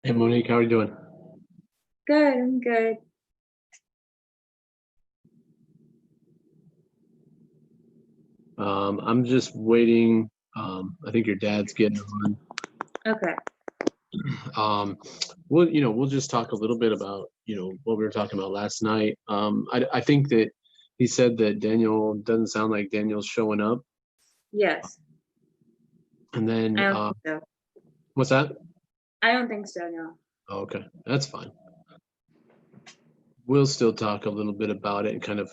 Hey Monique, how are you doing? Good, I'm good. I'm just waiting. I think your dad's getting on. Okay. Um, we'll just talk a little bit about, what we were talking about last night. I think that he said that Daniel doesn't sound like Daniel's showing up. Yes. And I then, don't think so. what's that? I don't think so, no. Oh, okay, that's fine. We'll still talk a little bit about it and kind of,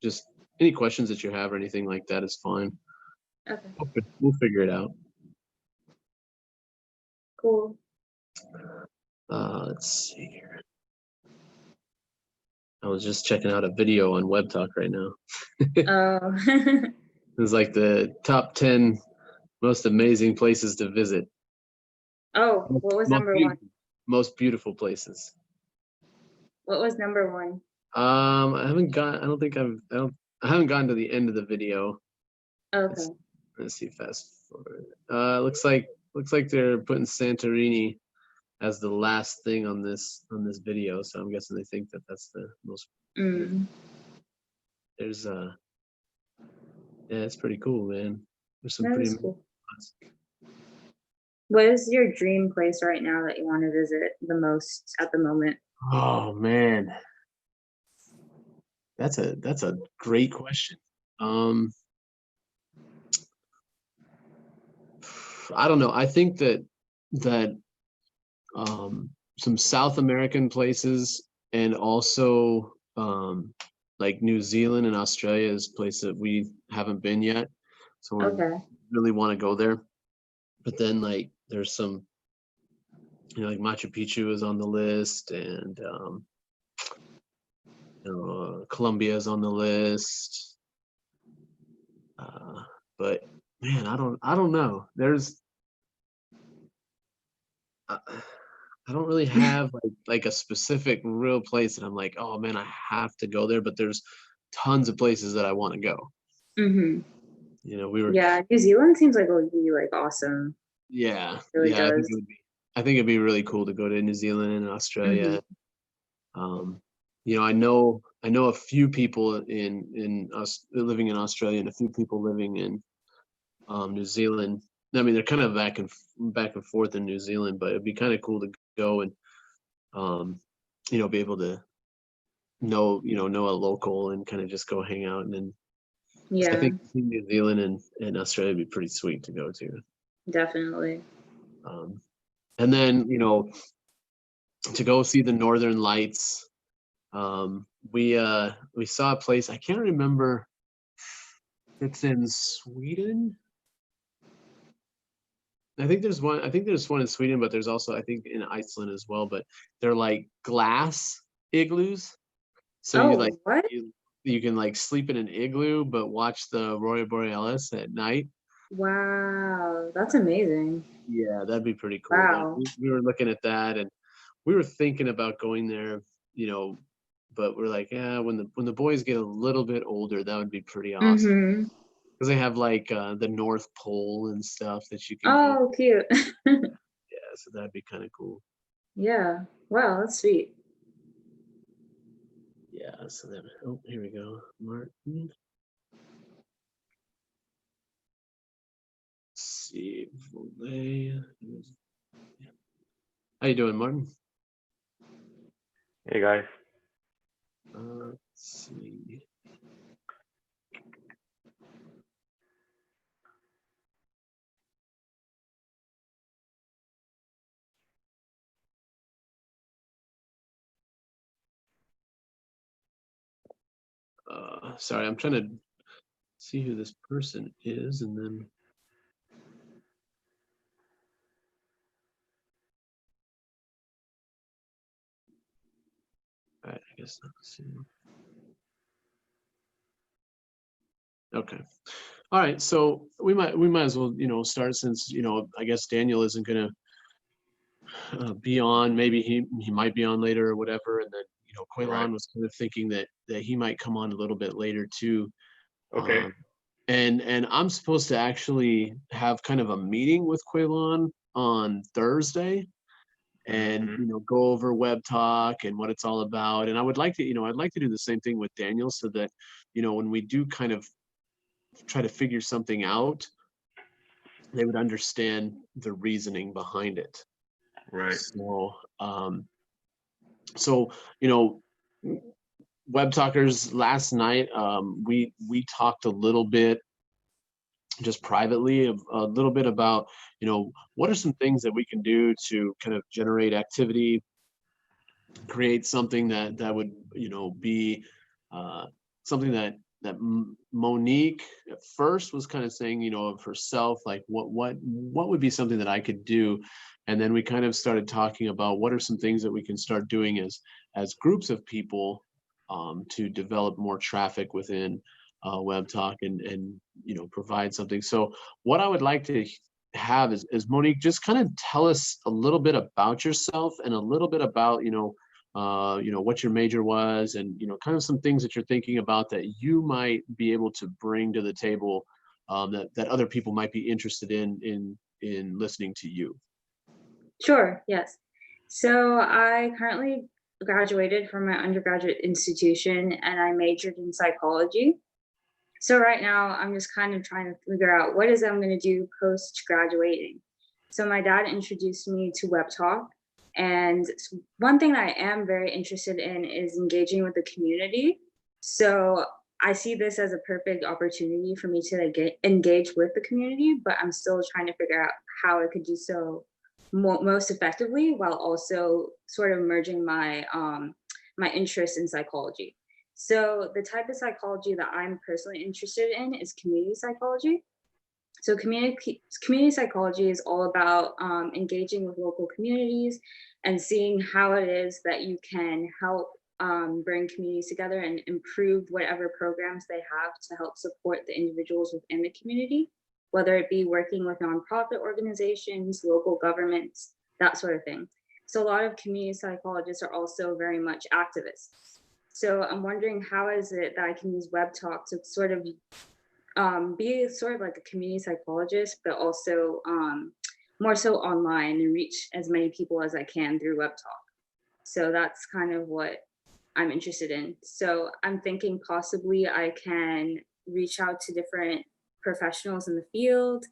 just any questions that you have or anything like that is fine. Okay, We'll figure it out. cool. Let's see here. I was just checking out a video on Web Talk right now. Oh, It's like the top 10 most amazing places to visit. oh, what was Most number one? beautiful, most beautiful places. What was number one? I haven't got. I don't think I haven't gotten to the end of the video. Okay. Let's see. Fast forward. Looks like they're putting Santorini as the last thing on this video. So I'm guessing they think that that's the most. Mm, There's yeah, it's pretty cool, man. There's some that pretty is amazing cool. spots. What is your dream place right now that you want to visit the most at the moment? Oh man, that's a great question. Um, I don't know. I think that some South American places and also like New Zealand and Australia is a place that we haven't been yet. So we Okay. really want to go there. But then like there's some, like Machu Picchu is on the list and Colombia is on the list. Uh, but man, I don't know. Uh, I don't really have like a specific real place that I'm like, oh man, I have to go there. But there's tons of places that I want to go. Mm-hmm. We were, Yeah, New Zealand seems like it would be like awesome. yeah, It really yeah. I think does. it would be. I think it'd be really cool to go to New Zealand and Mm-hmm. Australia. Um, I know a few people in us living in Australia and a few people living in New Zealand. I mean, they're kind of back and forth in New Zealand, but it'd be kind of cool to go and um, be able to know a local and kind of just go hang out. And then 'cause I Yeah, think New Zealand and Australia would be pretty sweet to go to. definitely. Um, and then to go see the Northern Lights. We saw a place I can't remember. It's in Sweden. I think there's one. I think there's one in Sweden, but there's also I think in Iceland as well. But they're like glass igloos. So Oh, what? you can like sleep in an igloo, but watch the Aurora Borealis at night. Wow, that's amazing. Yeah, that'd be pretty cool. But Wow. we were looking at that, and we were thinking about going there. But we're like, yeah, when the boys get a little bit older, that would be pretty awesome Mm-hmm. because they have like the North Pole and stuff that you can go. Oh, cute. Yeah, so that'd be kind of cool. Yeah. Wow, that's sweet. Yeah, so then, oh, here we go, Martin. Let's see, Volet. How you doing, Martin? Hey guys. Let's see. Sorry, I'm trying to see who this person is, and then. All right, I guess not. See. Okay. All right, so we might as well start since I guess Daniel isn't gonna be on. Maybe he might be on later or whatever, and then Right. Quaylon was kind of thinking that he might come on a little bit later too. Okay. And I'm supposed to actually have kind of a meeting with Quaylon on Thursday and go over Web Talk and what it's all about. And I would like to, I'd like to do the same thing with Daniel, so that when we do kind of try to figure something out, they would understand the reasoning behind it. Right. So Web Talkers, last night we talked a little bit, just privately, a little bit about what are some things that we can do to kind of generate activity, create something that would be something that Monique at first was kind of saying of herself, like what would be something that I could do. And then we kind of started talking about what are some things that we can start doing as groups of people to develop more traffic within Web Talk and provide something. So what I would like to have is Monique, just kind of tell us a little bit about yourself and a little bit about what your major was, and kind of some things that you're thinking about that you might be able to bring to the table, that other people might be interested in listening to you. Sure, yes. So I currently graduated from my undergraduate institution and I majored in psychology. So right now I'm just kind of trying to figure out what is I'm going to do post graduating. So my dad introduced me to Web Talk, and one thing that I am very interested in is engaging with the community. So I see this as a perfect opportunity for me to engage with the community, but I'm still trying to figure out how I could do so most effectively while also sort of merging my interest in psychology. So the type of psychology that I'm personally interested in is community psychology. So community psychology is all about engaging with local communities and seeing how it is that you can help bring communities together and improve whatever programs they have to help support the individuals within the community, whether it be working with nonprofit organizations, local governments, that sort of thing. So a lot of community psychologists are also very much activists. So I'm wondering, how is it that I can use Web Talk to sort of be sort of like a community psychologist, but also more so online and reach as many people as I can through Web Talk. So that's kind of what I'm interested in. So I'm thinking possibly I can reach out to different professionals in the field,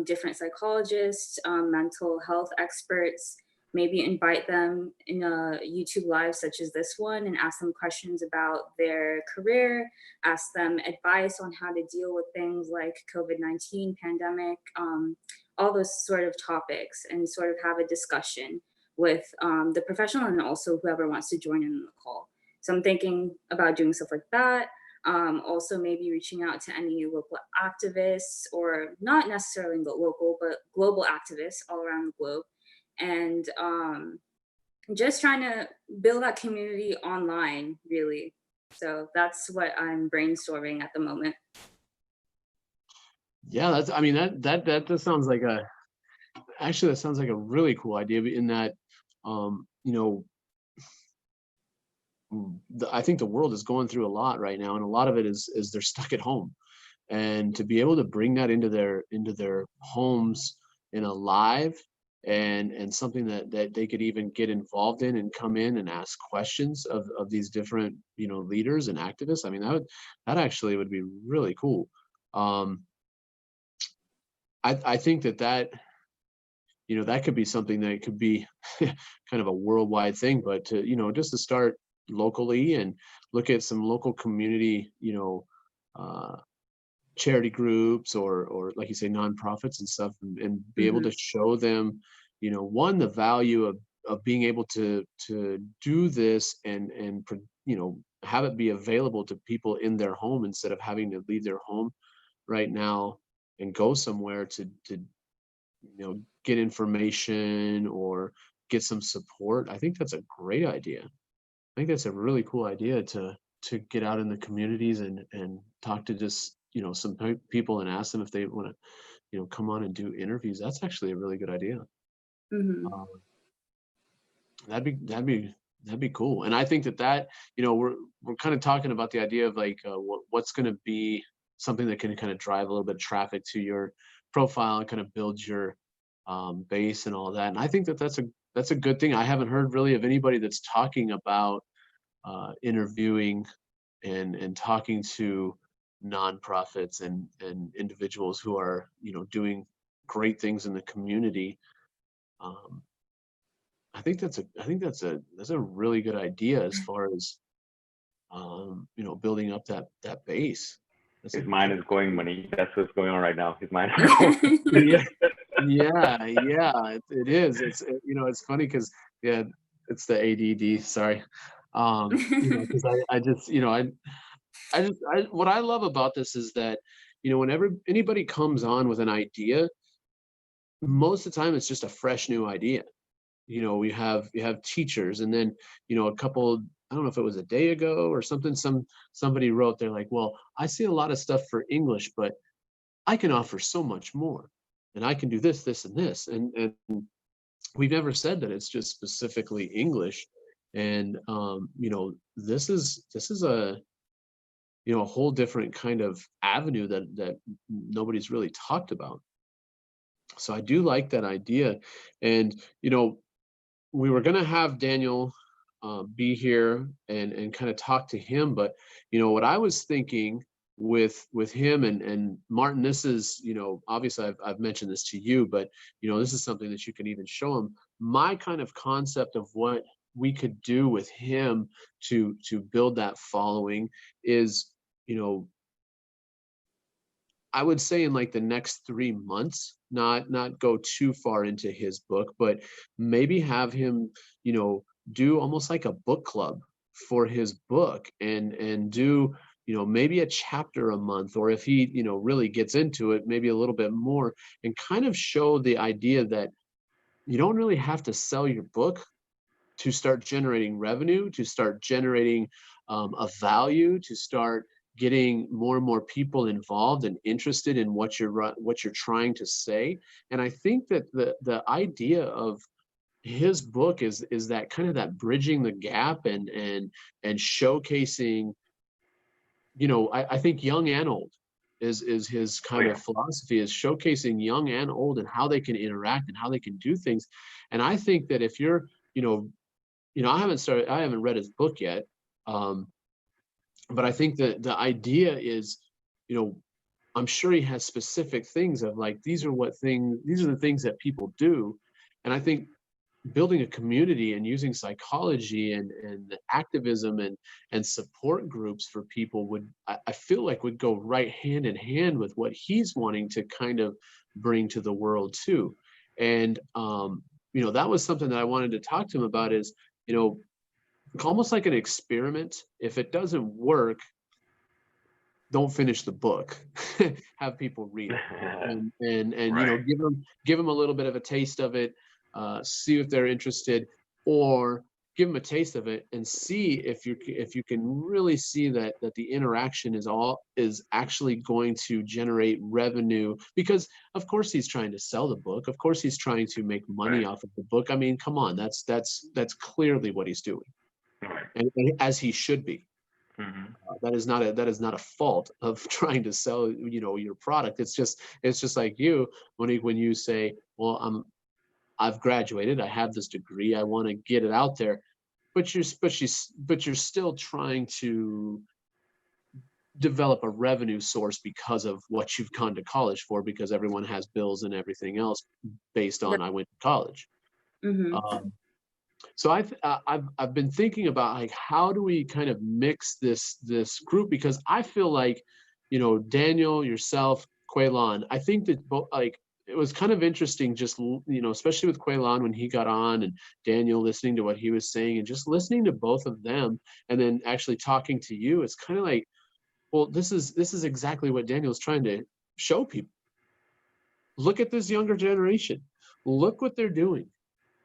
different psychologists, mental health experts, maybe invite them in a YouTube live such as this one and ask them questions about their career, ask them advice on how to deal with things like COVID-19 pandemic, all those sort of topics, and sort of have a discussion with the professional and also whoever wants to join in the call. So I'm thinking about doing stuff like that. Also maybe reaching out to any local activists, or not necessarily local, but global activists all around the globe. And just trying to build that community online, really. So that's what I'm brainstorming at the moment. Yeah, that sounds like that sounds like a really cool idea, in that I think the world is going through a lot right now, and a lot of it is they're stuck at home, and to be able to bring that into their homes in a live, and something that they could even get involved in and come in and ask questions of these different leaders and activists. I mean, that actually would be really cool. I think that that could be something that could be kind of a worldwide thing, but to just to start locally and look at some local community charity groups, or like you say, nonprofits and stuff, and be able to show them one, the value of being able to do this, and have it be available to people in their home, instead of having to leave their home right now and go somewhere to get information or get some support. I think that's a great idea. I think that's a really cool idea to get out in the communities and talk to just some people and ask them if they want to come on and do interviews. That's actually a really good idea. Um, that'd be cool. And I think that we're kind of talking about the idea of like what's going to be something that can kind of drive a little bit of traffic to your profile and kind of build your base and all that. And I think that that's a good thing. I haven't heard really of anybody that's talking about interviewing and talking to nonprofits and individuals who are, doing great things in the community. Um, I think that's a really good idea as far as building up that base. That's His mind is going, money. That's what's going on right now. His mind is yeah, going. yeah, it is. It's funny because yeah, it's the ADD. Sorry, because I just what I love about this is that whenever anybody comes on with an idea, most of the time it's just a fresh new idea. We have you have teachers, and then a couple, I don't know if it was a day ago or something, somebody wrote, they're like, well, I see a lot of stuff for English, but I can offer so much more, and I can do this and this, and we've never said that it's just specifically English. And this is a whole different kind of avenue that nobody's really talked about. So I do like that idea. And we were going to have Daniel be here and kind of talk to him, but what I was thinking with him and Martin, this is obviously I've mentioned this to you, but this is something that you can even show him. My kind of concept of what we could do with him to build that following is, I would say in like the next 3 months, not go too far into his book, but maybe have him, do almost like a book club for his book, and do, maybe a chapter a month, or if he, really gets into it, maybe a little bit more, and kind of show the idea that you don't really have to sell your book to start generating revenue, to start generating a value, to start getting more and more people involved and interested in what you're trying to say. And I think that the idea of his book is that kind of that bridging the gap and showcasing, I think young and old is his kind of philosophy, is showcasing young and old and how they can interact and how they can do things. And I think that if you're, I haven't read his book yet. But I think that the idea is, I'm sure he has specific things of like, these are the things that people do. And I think building a community and using psychology and activism and support groups for people I feel like would go right hand in hand with what he's wanting to kind of bring to the world too. And, that was something that I wanted to talk to him about is, almost like an experiment. If it doesn't work, don't finish the book. Have people read it, and Right. give them a little bit of a taste of it, see if they're interested, or give them a taste of it and see if you can really see that the interaction is actually going to generate revenue, because of course he's trying to sell the book, of course he's trying to make money off of the book. I mean, come on, that's clearly what he's doing. Right. And as he should be. Mm-hmm. That is not a fault of trying to sell, your product. It's just like you, Monique, when you say, well, I've graduated, I have this degree, I want to get it out there, but you're still trying to develop a revenue source because of what you've gone to college for, because everyone has bills and everything else based on, I went to college. Mm-hmm. So I've been thinking about like, how do we kind of mix this group, because I feel like, Daniel, yourself, Quaylon, I think that both, like, it was kind of interesting, just especially with Quaylon when he got on, and Daniel listening to what he was saying, and just listening to both of them, and then actually talking to you. It's kind of like, well, this is exactly what Daniel's trying to show people. Look at this younger generation. Look what they're doing.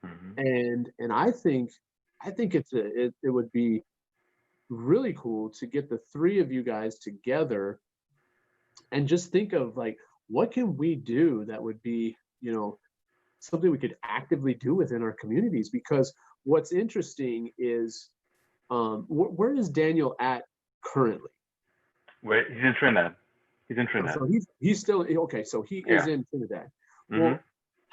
Mm-hmm. And I think it would be really cool to get the three of you guys together and just think of like, what can we do that would be, something we could actively do within our communities? Because what's interesting is, where is Daniel at currently? Wait, he's in Trinidad. He's in Oh, Trinidad. so he's still okay. So he is Yeah. in Trinidad. Mm-hmm. Well,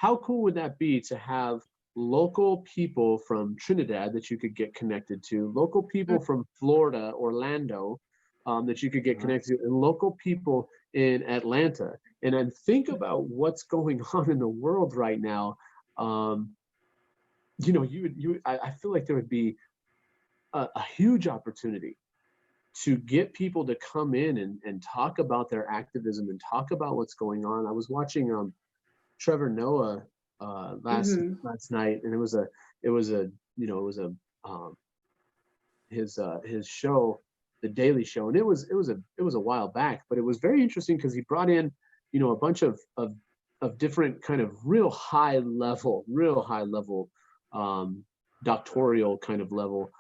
how cool would that be to have local people from Trinidad that you could get connected to, local people from Florida, Orlando, that you could get connected to, and local people in Atlanta. And then think about what's going on in the world right now. You know, I feel like there would be a huge opportunity to get people to come in and talk about their activism and talk about what's going on. I was watching Trevor Noah last night, and it was a his show, The Daily Show, and it was a while back, but it was very interesting because he brought in, you know, a bunch of different kind of real high level doctoral kind of level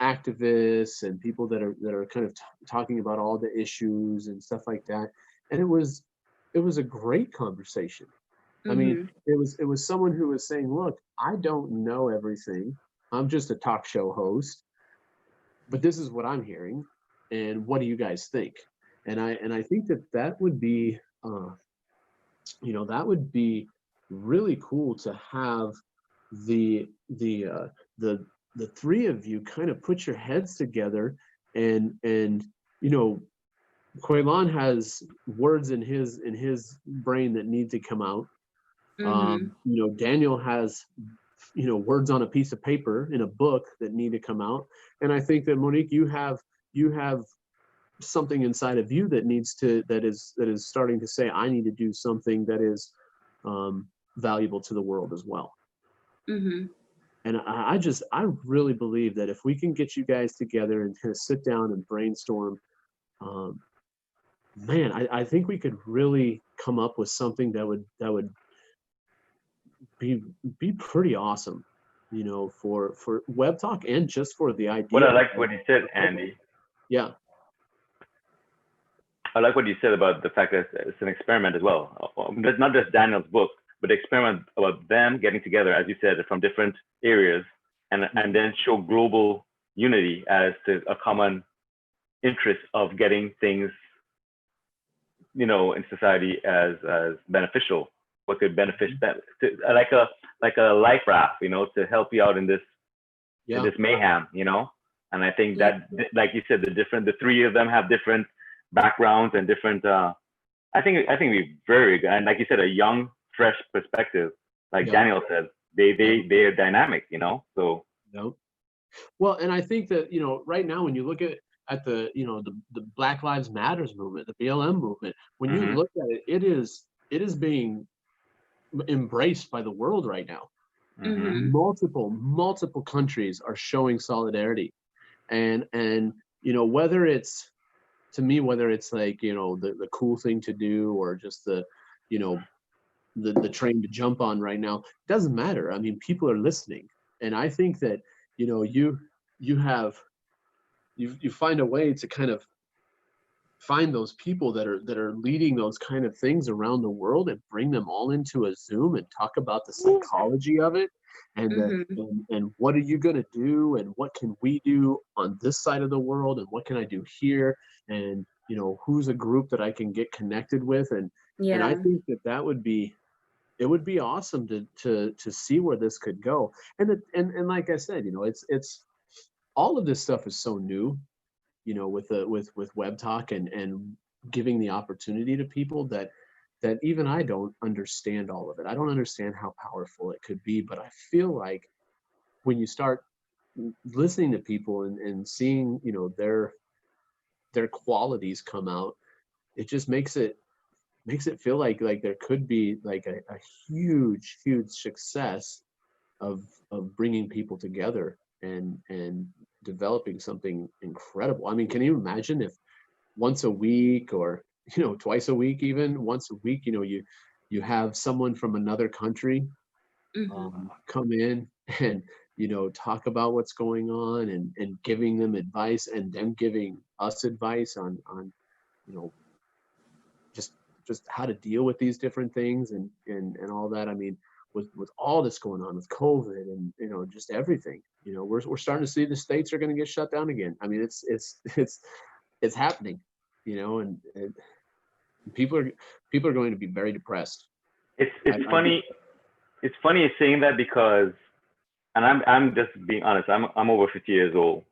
activists and people that are kind of talking about all the issues and stuff like that. And it was a great conversation. I mean, it was someone who was saying, look, I don't know everything. I'm just a talk show host, but this is what I'm hearing. And what do you guys think? And I think that would be, you know, that would be really cool to have the three of you kind of put your heads together and you know, Quaylan has words in his brain that need to come out. You know, Daniel has, you know, words on a piece of paper in a book that need to come out. And I think that Monique, you have something inside of you that is starting to say, I need to do something that is valuable to the world as well. And I really believe that if we can get you guys together and kind of sit down and brainstorm, man, I think we could really come up with something that would be pretty awesome, you know, for Web Talk and just for the idea. What I like what you said, Andy. Yeah. I like what you said about the fact that it's an experiment as well. It's not just Daniel's book, but the experiment about them getting together, as you said, from different areas, and then show global unity as to a common interest of getting things, you know, in society as beneficial. What could benefit that, like a life raft, you know, to help you out in this mayhem, you know. And I think that, like you said, the three of them have different backgrounds and different. I think we're very good, and like you said, a young, fresh perspective. Like Daniel said, they're dynamic, you know. So. Well, and I think that, you know, right now when you look at the, you know, the Black Lives Matters movement, the BLM movement, when you look at it, it is being embraced by the world right now. Multiple countries are showing solidarity, and you know, whether it's like, you know, the cool thing to do or just the, you know, the train to jump on right now, doesn't matter. I mean, people are listening, and I think that, you know, you find a way to kind of find those people that are leading those kind of things around the world and bring them all into a Zoom and talk about the psychology of it, and and what are you going to do, and what can we do on this side of the world, and what can I do here, and, you know, who's a group that I can get connected with, and I think that would be, it would be awesome to see where this could go. And like I said, you know, it's all of this stuff is so new, you know, with Web Talk and giving the opportunity to people that even I don't understand all of it. I don't understand how powerful it could be, but I feel like when you start listening to people and seeing, you know, their qualities come out, it just makes it feel like there could be like a huge success of bringing people together and developing something incredible. I mean, can you imagine if once a week, or, you know, twice a week, even once a week, you know, you have someone from another country come in and, you know, talk about what's going on and giving them advice, and them giving us advice on, you know, just how to deal with these different things and all that. I mean, with all this going on with COVID and, you know, just everything, you know, we're starting to see the states are going to get shut down again. I mean, it's happening, you know, and people are going to be very depressed. It's funny. it's funny you're saying that because, and I'm just being honest, I'm over 50 years old.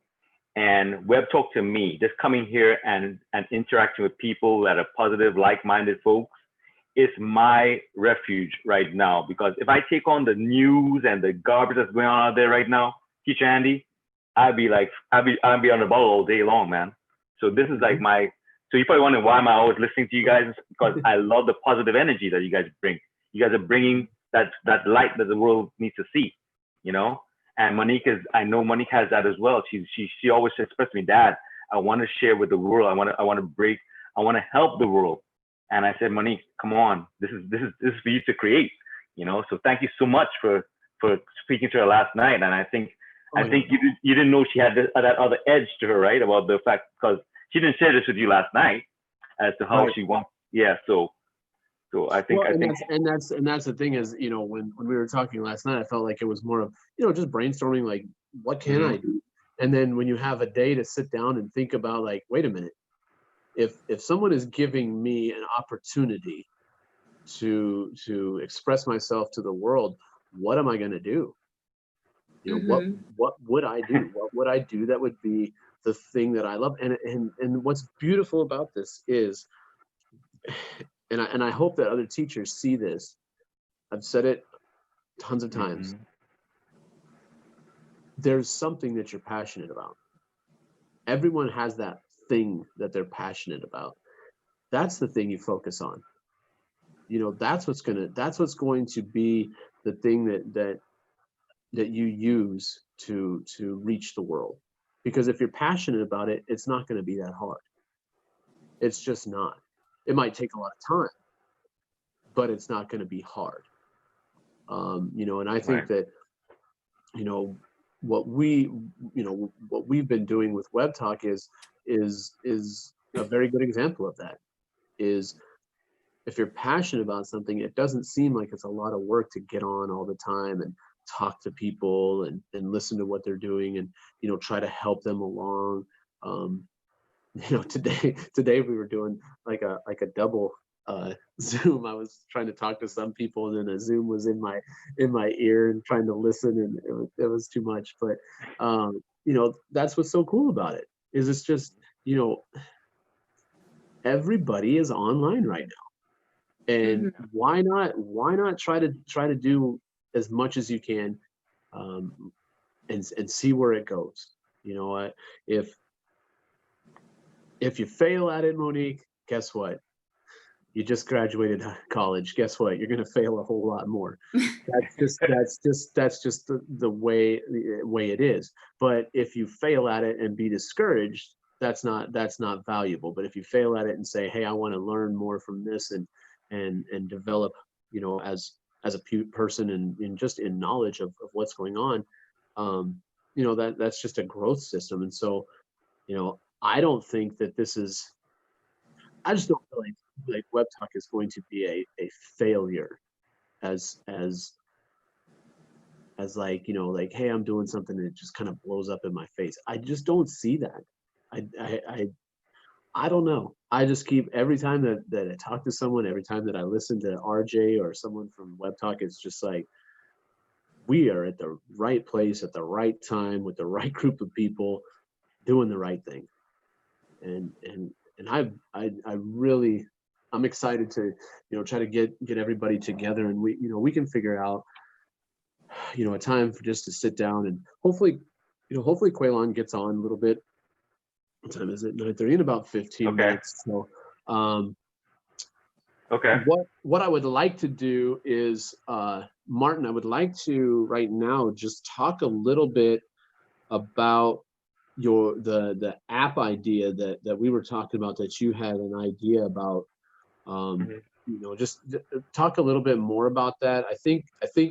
And web talk to me, just coming here and interacting with people that are positive, like-minded folks, is my refuge right now. Because if I take on the news and the garbage that's going on out there right now, Teacher Andy, I'd be on the ball all day long, man. So this is like so you probably wondering why am I always listening to you guys? It's because I love the positive energy that you guys bring. You guys are bringing that light that the world needs to see, you know? And I know Monique has that as well. She always expressed to me, Dad, I want to share with the world. I want to help the world. And I said, Monique, come on, this is for you to create, you know. So thank you so much for speaking to her last night. And I think you didn't know she had that other edge to her, right? About the fact, because she didn't share this with you last night as to how she wants. Yeah. So I think, that's the thing is, you know, when we were talking last night, I felt like it was more of, you know, just brainstorming, like, what can I do? And then when you have a day to sit down and think about, like, wait a minute, if someone is giving me an opportunity to express myself to the world, what am I going to do? You know, what would I do? What would I do that would be the thing that I love? And what's beautiful about this is, and I hope that other teachers see this. I've said it tons of times. There's something that you're passionate about. Everyone has that thing that they're passionate about. That's the thing you focus on. You know, that's what's going to be the thing that you use to reach the world. Because if you're passionate about it, it's not going to be that hard. It's just not. It might take a lot of time, but it's not going to be hard. You know, and I think that, you know, what we've been doing with Web Talk is a very good example of that. Is if you're passionate about something, it doesn't seem like it's a lot of work to get on all the time and talk to people and listen to what they're doing and, you know, try to help them along. You know, today we were doing like a double Zoom. I was trying to talk to some people, and then a Zoom was in my ear and trying to listen, and it was too much. But you know, that's what's so cool about it, is it's just, you know, everybody is online right now, and why not try to do as much as you can, and see where it goes. You know, if you fail at it, Monique, guess what? You just graduated college. Guess what? You're going to fail a whole lot more. That's just the way it is. But if you fail at it and be discouraged, that's not valuable. But if you fail at it and say, hey, I want to learn more from this and develop, you know, as a person and just in knowledge of what's going on, you know, that's just a growth system. And so, you know, I don't think that I just don't feel like Web Talk is going to be a failure as like, you know, like, hey, I'm doing something and it just kind of blows up in my face. I just don't see that. I don't know. I just keep, every time that I talk to someone, every time that I listen to RJ or someone from Web Talk, it's just like, we are at the right place at the right time with the right group of people doing the right thing. And I really, I'm excited to, you know, try to get everybody together, and we can figure out, you know, a time for just to sit down and hopefully Quaylon gets on a little bit. What time is it? 9:30, in about 15 minutes. So, what I would like to do is, Martin, I would like to right now just talk a little bit about the app idea that we were talking about, that you had an idea about. You know, just talk a little bit more about that. I think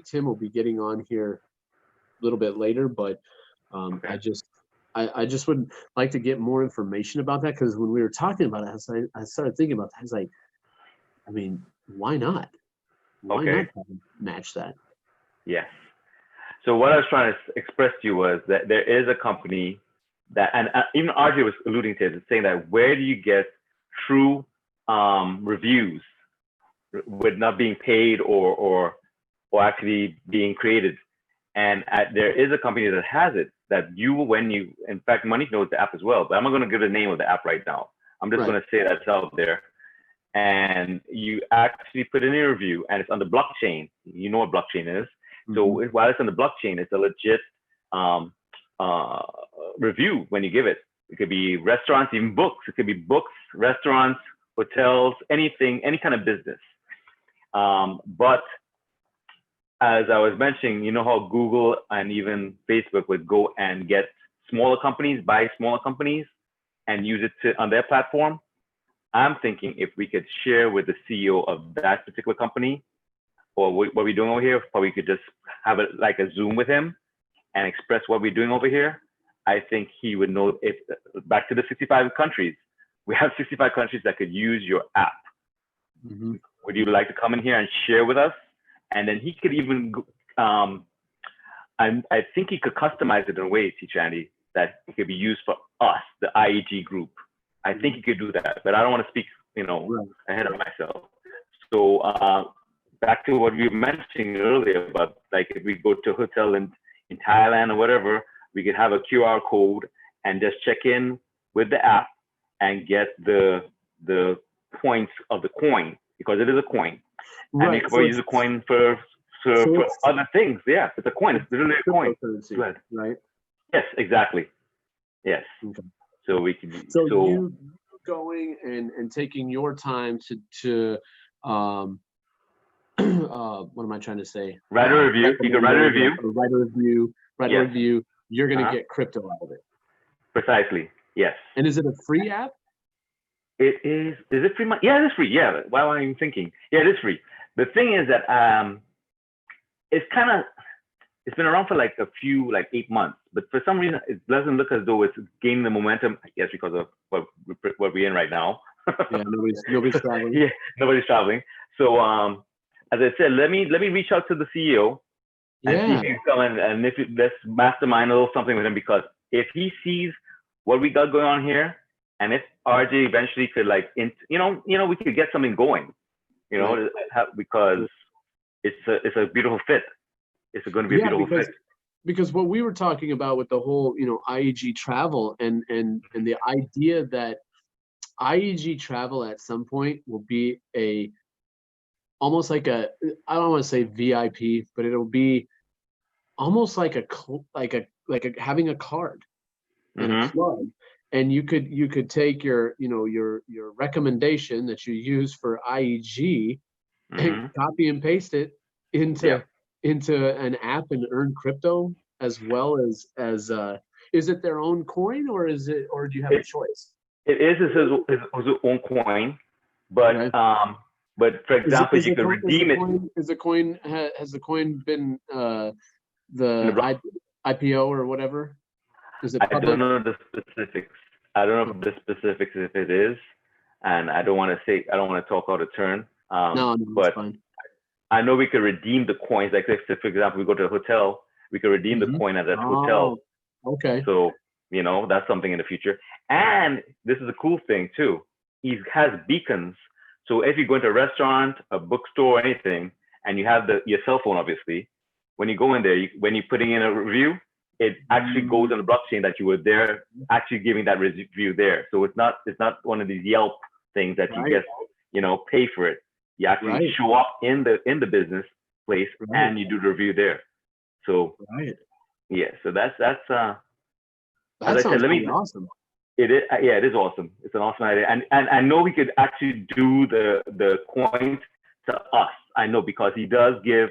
Tim will be getting on here a little bit later, but I just would like to get more information about that, because when we were talking about it, I started thinking about that. I was like, I mean, why not? Why not match that? Yes. So what I was trying to express to you was that there is a company that, and even RJ was alluding to it, saying that where do you get true reviews with not being paid or or actually being created. And there is a company that has it that in fact, Monique knows the app as well, but I'm not going to give the name of the app right now. I'm just going to say that's out there. And you actually put in a review, and it's on the blockchain. You know what blockchain is. So while it's on the blockchain, it's a legit review when you give it. It could be restaurants, even books. It could be books, restaurants, hotels, anything, any kind of business. But as I was mentioning, you know how Google and even Facebook would go and get smaller companies, buy smaller companies, and use it on their platform. I'm thinking if we could share with the CEO of that particular company, or what we're doing over here, probably could just have it like a Zoom with him and express what we're doing over here. I think he would know. If back to the 65 countries, we have 65 countries that could use your app. Would you like to come in here and share with us? And then he could even, I think he could customize it in a way, Teacher Andy, that it could be used for us, the IEG group. I think he could do that, but I don't want to speak, ahead of myself. So back to what you were mentioning earlier about, like, if we go to a hotel in Thailand or whatever, we could have a QR code and just check in with the app and get the points of the coin, because it is a coin. Right. And you can use a coin for other things. Yeah, it's a coin. It's literally a coin. Right? Yes, exactly. Yes. Okay. So we can. So you going and taking your time to what am I trying to say? Write a review. You can write a review. Write a review. You're going to get crypto out of it. Precisely. Yes. And is it a free app? It is. Is it free? Yeah, it is free. Yeah. Why am I even thinking? Yeah, it is free. The thing is that it's been around for like 8 months, but for some reason it doesn't look as though it's gaining the momentum. I guess because of what we're in right now. Yeah, nobody's traveling. Yeah, nobody's traveling. So as I said, let me reach out to the CEO and see if he can come and let's mastermind a little something with him, because if he sees what we got going on here, and if RJ eventually could we could get something going, because it's a beautiful fit. It's going to be a beautiful fit. Because what we were talking about with the whole, IEG travel and the idea that IEG travel at some point will be almost like I don't want to say VIP, but it'll be almost like having a card and a club. And you could take your recommendation that you use for IEG and copy and paste it into an app and earn crypto as well as is it their own coin, or do you have a choice? It is his own coin, but for example, you can redeem it. Has the coin been the IPO or whatever? Is it public? I don't know the specifics. I don't know the specifics if it is, and I don't want to talk out of turn. No, but that's fine. I know we could redeem the coins. Like if, for example, we go to a hotel, we could redeem the coin at that hotel. Okay. So that's something in the future. And this is a cool thing too. He has beacons. So if you go into a restaurant, a bookstore, anything, and you have your cell phone, obviously, when you go in there, when you're putting in a review, it actually goes on the blockchain that you were there, actually giving that review there. So it's not one of these Yelp things that you just pay for it. You actually show up in the business place and you do the review there. So yeah, so that's that sounds pretty awesome. It is, it is awesome. It's an awesome idea, and I know we could actually do the coins to us. I know, because he does give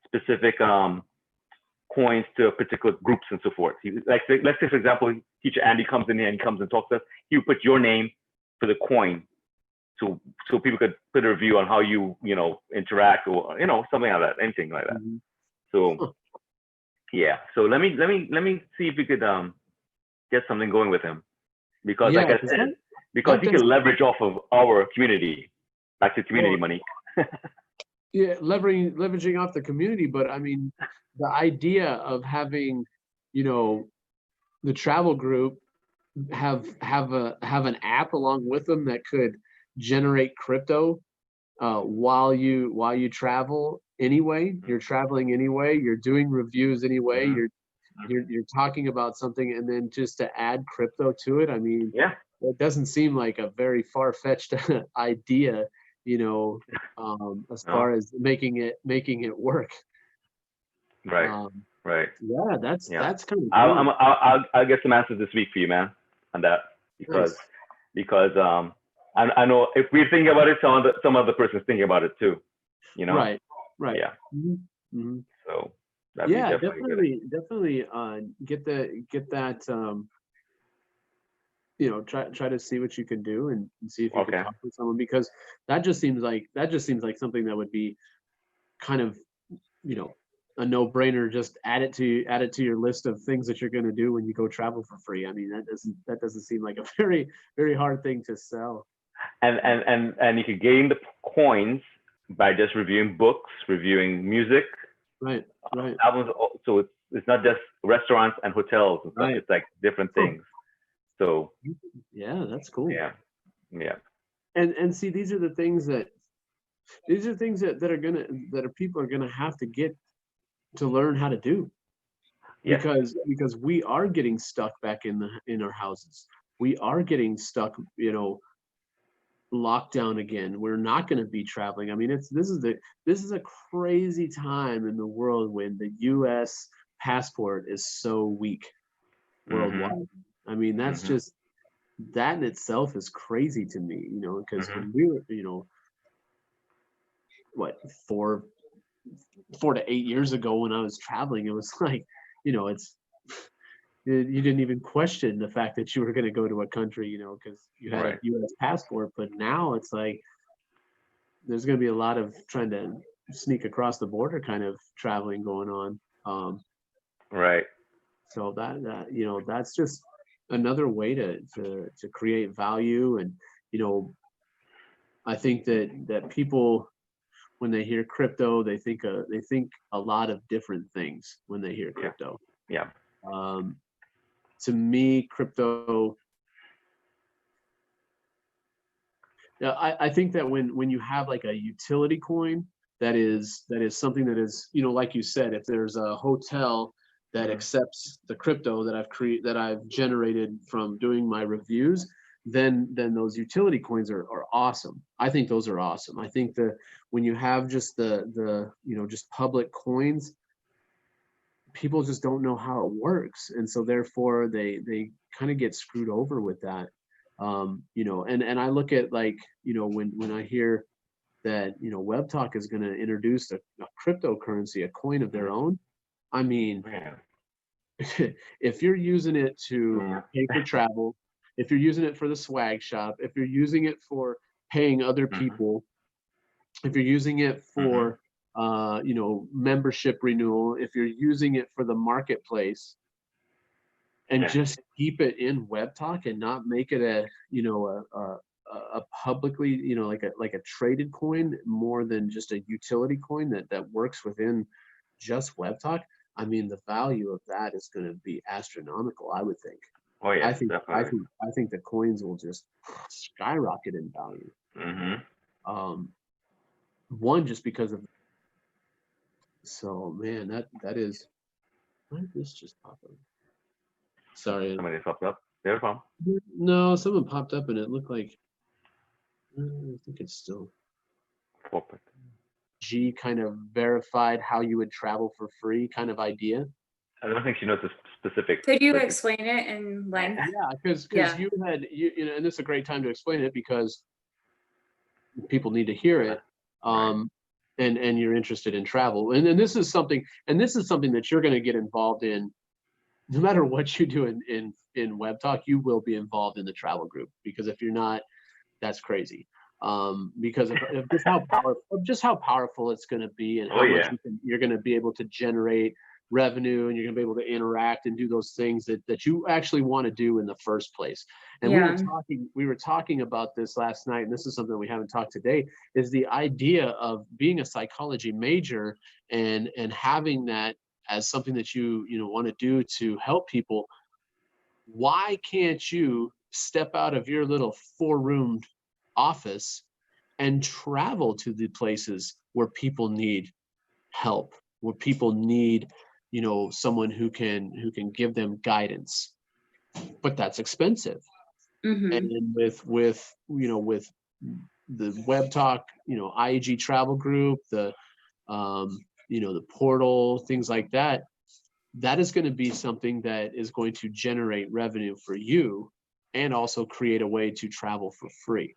specific coins to particular groups and so forth. Let's say, for example, Teacher Andy comes in here and comes and talks to us. He would put your name for the coin, so people could put a review on how you interact, or something like that, anything like that. So yeah, so let me see if we could get something going with him, because like I said, because he can leverage off of our community. Back to community money. Yeah, leveraging off the community, but I mean, the idea of having, the travel group have an app along with them that could generate crypto while you travel anyway. You're traveling anyway. You're doing reviews anyway. Mhm. You're talking about something, and then just to add crypto to it, I mean, Yeah. it doesn't seem like a very far-fetched idea, as No. far as making it work. Right. Um, Right. yeah, Yeah. that's kind of I'll get some answers this week for you, man, on that, because I know if we think about it, some other person's thinking about it too. right. Yeah. Mhm, mhm. So that'd be Yeah, definitely good. definitely get that try to see what you can do, and see if you could Okay. talk to someone, because that just seems like something that would be kind of, you know a no-brainer. Just add it to your list of things that you're going to do when you go travel for free. I mean, that doesn't seem like a very, very hard thing to sell. And you could gain the coins by just reviewing books, reviewing music, Right, right, albums. So it's not just restaurants and hotels and stuff. right. It's like different Huh. things. So Yeah, that's cool. yeah, yeah, And see, these are things that people are gonna have to get to learn how to do, yes, because we are getting stuck back in our houses. We are getting stuck, locked down again. We're not going to be traveling. I mean, this is a crazy time in the world when the U.S. passport is so weak mm-hmm, worldwide. I mean, mm-hmm, that in itself is crazy to me, because mm-hmm. when we were, what, 4 to 8 years ago, when I was traveling, it was like, it's you didn't even question the fact that you were going to go to a country, because you had a Right. U.S. passport. But now it's like there's going to be a lot of trying to sneak across the border kind of traveling going on. Right. So that's just another way to create value. And I think that people, when they hear crypto, they think a lot of different things when they hear Yeah. crypto. Yeah. Um, to me, crypto. Yeah, I think that when you have like a utility coin, that is something that is, like you said, if there's a hotel that Mm-hmm. accepts the crypto that I've generated from doing my reviews, then those utility coins are awesome. I think those are awesome. I think that when you have just just public coins, people just don't know how it works, and so therefore they kind of get screwed over with that. And I look at, like, when I hear that web talk is going to introduce a cryptocurrency, a coin of their own. I mean, Yeah. if you're using it to Yeah. pay for travel, if you're using it for the swag shop, if you're using it for paying other Mm-hmm. people, if you're using it Mm-hmm. for membership renewal, if you're using it for the marketplace, and Yeah. just keep it in web talk and not make it a publicly, like a traded coin, more than just a utility coin that works within just web talk. I mean, the value of that is going to be astronomical, I would think. Oh I yes, think I definitely. think I think the coins will just skyrocket in value. Mm-hmm. Um, one, just because of, so man, that is, why did this just pop up? Sorry. Somebody popped up. There's a problem. No, someone popped up and it looked like, I think it's still Corporate. G kind of verified how you would travel for free kind of idea. I don't think she knows the specific. Could you explain it in length? Yeah, because Yeah. and this is a great time to explain it, because people need to hear it. Right. And you're interested in travel. And this is something that you're going to get involved in. No matter what you do in web talk, you will be involved in the travel group, because if you're not, that's crazy. Because of just how powerful it's going to be, and Oh how much yeah. you're going to be able to generate revenue, and you're going to be able to interact and do those things that you actually want to do in the first place. And Yeah. we were talking about this last night, and this is something we haven't talked today, is the idea of being a psychology major, and having that as something that you want to do to help people. Why can't you step out of your little 4-roomed office and travel to the places where people need help, where people need, you know, someone who can give them guidance, but that's expensive. Mm-hmm. And with you know, with the Web Talk, you know, IEG travel group, the you know, the portal, things like that, that is going to be something that is going to generate revenue for you, and also create a way to travel for free.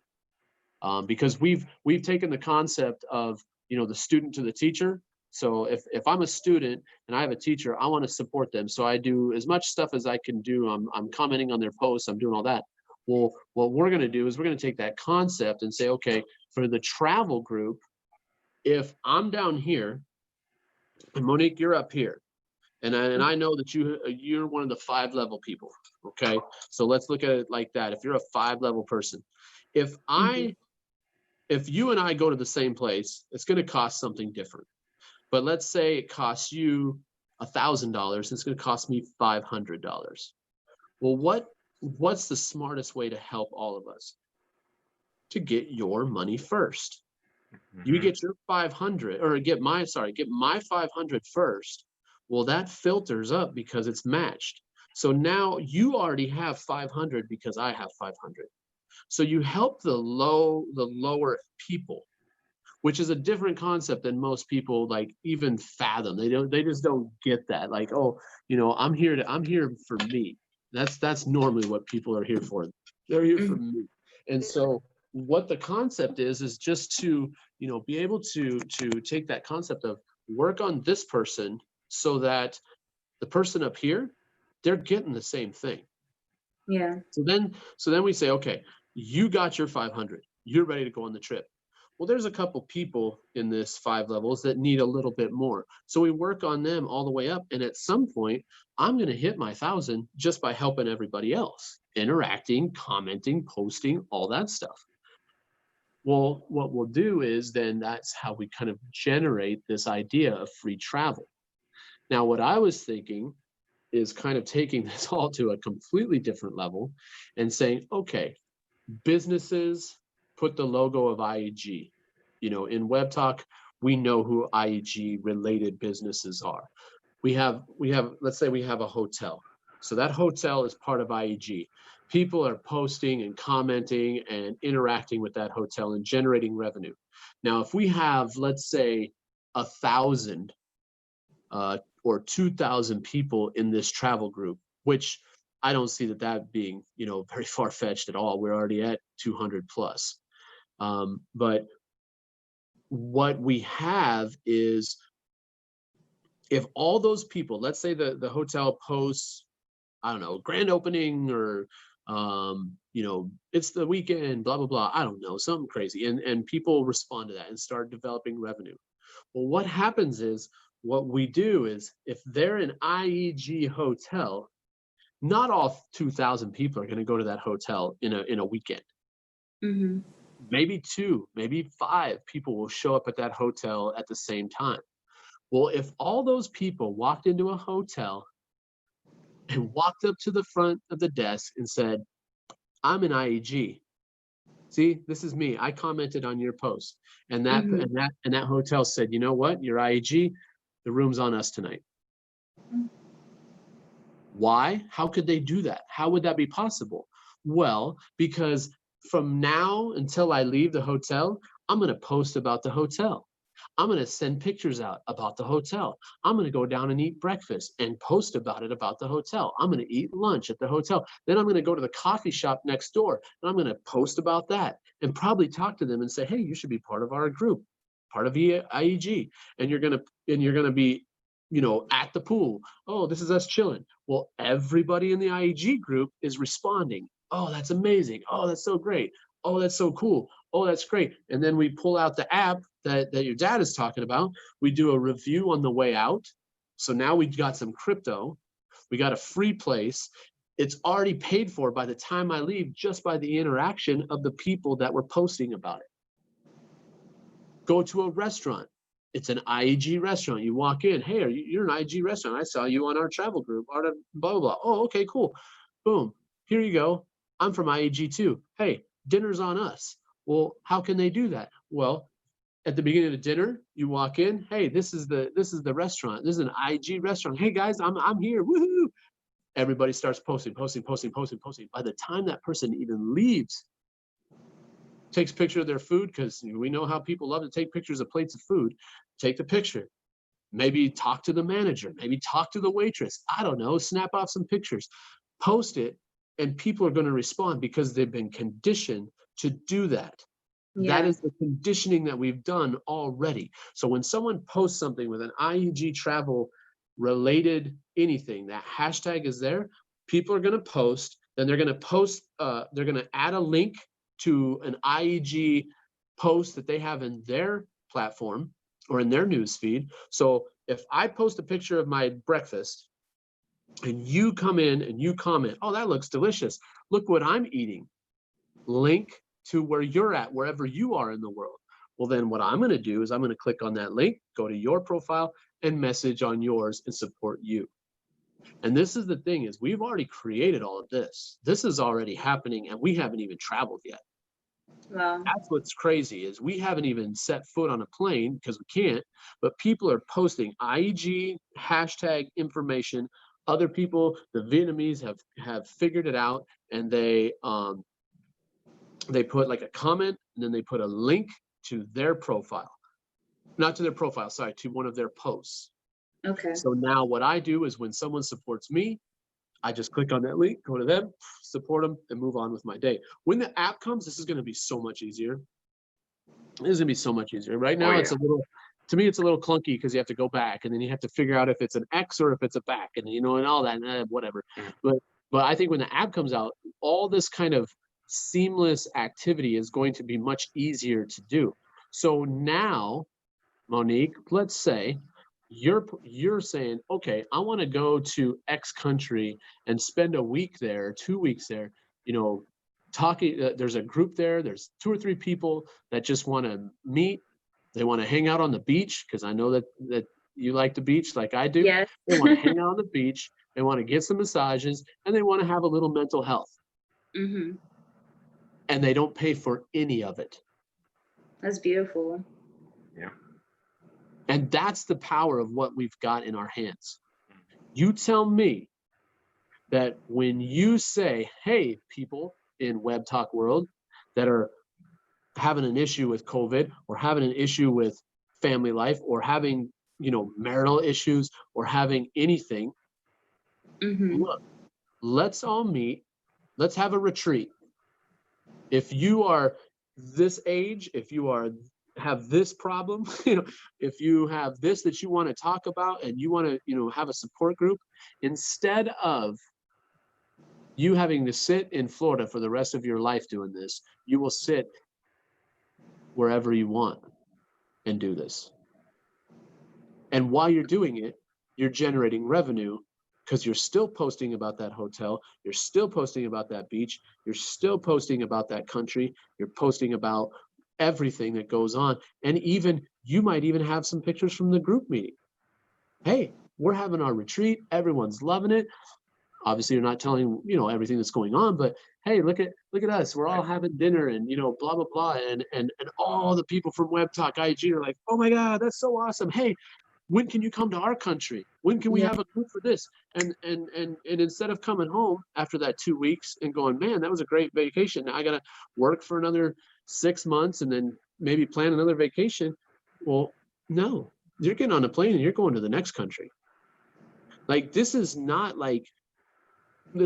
Because we've taken the concept of, you know, the student to the teacher. So if I'm a student and I have a teacher, I want to support them. So I do as much stuff as I can do. I'm commenting on their posts. I'm doing all that. Well, what we're going to do is we're going to take that concept and say, okay, for the travel group, if I'm down here and Monique, you're up here, and I know that you're one of the 5-level people. Okay, so let's look at it like that. If you're a 5-level person, if you and I go to the same place, it's going to cost something different. But let's say it costs you $1,000. It's going to cost me $500. Well, what's the smartest way to help all of us? To get your money first. You get your 500, or get my 500 first. Well, that filters up because it's matched. So now you already have 500 because I have 500. So you help the lower people, which is a different concept than most people like even fathom. They just don't get that. Like, oh, you know, I'm here for me. That's normally what people are here for. They're here for me. And so what the concept is just to, you know, be able to take that concept of work on this person so that the person up here, they're getting the same thing. Yeah. So then we say, okay, you got your 500. You're ready to go on the trip. Well, there's a couple people in this 5 levels that need a little bit more. So we work on them all the way up. And at some point, I'm going to hit my 1,000 just by helping everybody else, interacting, commenting, posting, all that stuff. Well, what we'll do is then that's how we kind of generate this idea of free travel. Now, what I was thinking is kind of taking this all to a completely different level and saying, okay, businesses put the logo of IEG. You know, in Web Talk, we know who IEG related businesses are. We have, let's say we have a hotel. So that hotel is part of IEG. People are posting and commenting and interacting with that hotel and generating revenue. Now, if we have, let's say, 1,000 or 2,000 people in this travel group, which I don't see that being, you know, very far-fetched at all. We're already at 200 plus. But what we have is, if all those people, let's say the hotel posts, I don't know, grand opening, or you know, it's the weekend, blah, blah, blah, I don't know, something crazy. And people respond to that and start developing revenue. Well, what happens is, what we do is, if they're an IEG hotel, not all 2,000 people are going to go to that hotel in a weekend. Mm-hmm. Maybe 2, maybe 5 people will show up at that hotel at the same time. Well, if all those people walked into a hotel and walked up to the front of the desk and said, I'm an IEG. See, this is me. I commented on your post. And that hotel said, you know what? You're IEG. The room's on us tonight. Why? How could they do that? How would that be possible? Well, because from now until I leave the hotel, I'm going to post about the hotel. I'm going to send pictures out about the hotel. I'm going to go down and eat breakfast and post about the hotel. I'm going to eat lunch at the hotel. Then I'm going to go to the coffee shop next door and I'm going to post about that and probably talk to them and say, hey, you should be part of our group, part of IEG. And you're going to be, you know, at the pool. Oh, this is us chilling. Well, everybody in the IEG group is responding. Oh, that's amazing. Oh, that's so great. Oh, that's so cool. Oh, that's great. And then we pull out the app that your dad is talking about. We do a review on the way out. So now we've got some crypto. We got a free place. It's already paid for by the time I leave, just by the interaction of the people that were posting about it. Go to a restaurant. It's an IEG restaurant. You walk in, hey, you're an IEG restaurant. I saw you on our travel group, blah, blah, blah. Oh, okay, cool. Boom. Here you go. I'm from IEG too. Hey, dinner's on us. Well, how can they do that? Well, at the beginning of the dinner, you walk in, hey, this is the restaurant. This is an IG restaurant. Hey guys, I'm here. Woohoo! Everybody starts posting. By the time that person even leaves, takes a picture of their food, because we know how people love to take pictures of plates of food. Take the picture. Maybe talk to the manager. Maybe talk to the waitress. I don't know. Snap off some pictures. Post it, and people are going to respond because they've been conditioned to do that. That is the conditioning that we've done already. So when someone posts something with an IEG travel related anything, that hashtag is there, people are going to post, then they're going to post, they're going to add a link to an IEG post that they have in their platform or in their news feed. So if I post a picture of my breakfast and you come in and you comment, oh, that looks delicious. Look what I'm eating. Link to where you're at, wherever you are in the world. Well, then what I'm going to do is I'm going to click on that link, go to your profile and message on yours and support you. And this is the thing, is we've already created all of this. This is already happening and we haven't even traveled yet. Wow. That's what's crazy, is we haven't even set foot on a plane because we can't, but people are posting IEG hashtag information. Other people, the Vietnamese have figured it out, and they put like a comment and then they put a link to their profile, not to their profile, sorry, to one of their posts. Okay. So now what I do is when someone supports me, I just click on that link, go to them, support them, and move on with my day. When the app comes, this is going to be so much easier. This is going to be so much easier. Right now, it's a little, to me, it's a little clunky because you have to go back and then you have to figure out if it's an X or if it's a back, and you know, and all that, whatever. But I think when the app comes out, all this kind of seamless activity is going to be much easier to do. So now, Monique, let's say you're saying, okay, I want to go to X country and spend a week there, 2 weeks there, you know, talking, there's a group there, there's 2 or 3 people that just want to meet. They want to hang out on the beach, because I know that you like the beach like I do. Yes. They want to hang out on the beach, they want to get some massages, and they want to have a little mental health. Mm-hmm. And they don't pay for any of it. That's beautiful. Yeah. And that's the power of what we've got in our hands. You tell me that when you say, hey, people in Web Talk world that are having an issue with COVID, or having an issue with family life, or having, you know, marital issues, or having anything, look, let's all meet, let's have a retreat. If you are this age, if you have this problem, you know, if you have this that you want to talk about and you want to, you know, have a support group, instead of you having to sit in Florida for the rest of your life doing this, you will sit wherever you want and do this. And while you're doing it, you're generating revenue, because you're still posting about that hotel, you're still posting about that beach, you're still posting about that country, you're posting about everything that goes on. And even you might even have some pictures from the group meeting. Hey, we're having our retreat, everyone's loving it. Obviously you're not telling, you know, everything that's going on, but hey, look at us, we're all having dinner, and, you know, blah blah blah, and all the people from Web Talk IG are like, oh my god, that's so awesome. Hey, when can you come to our country? When can we have a group for this? And instead of coming home after that 2 weeks and going, man, that was a great vacation, now I gotta work for another 6 months and then maybe plan another vacation. Well, no, you're getting on a plane and you're going to the next country. Like, this is not like no,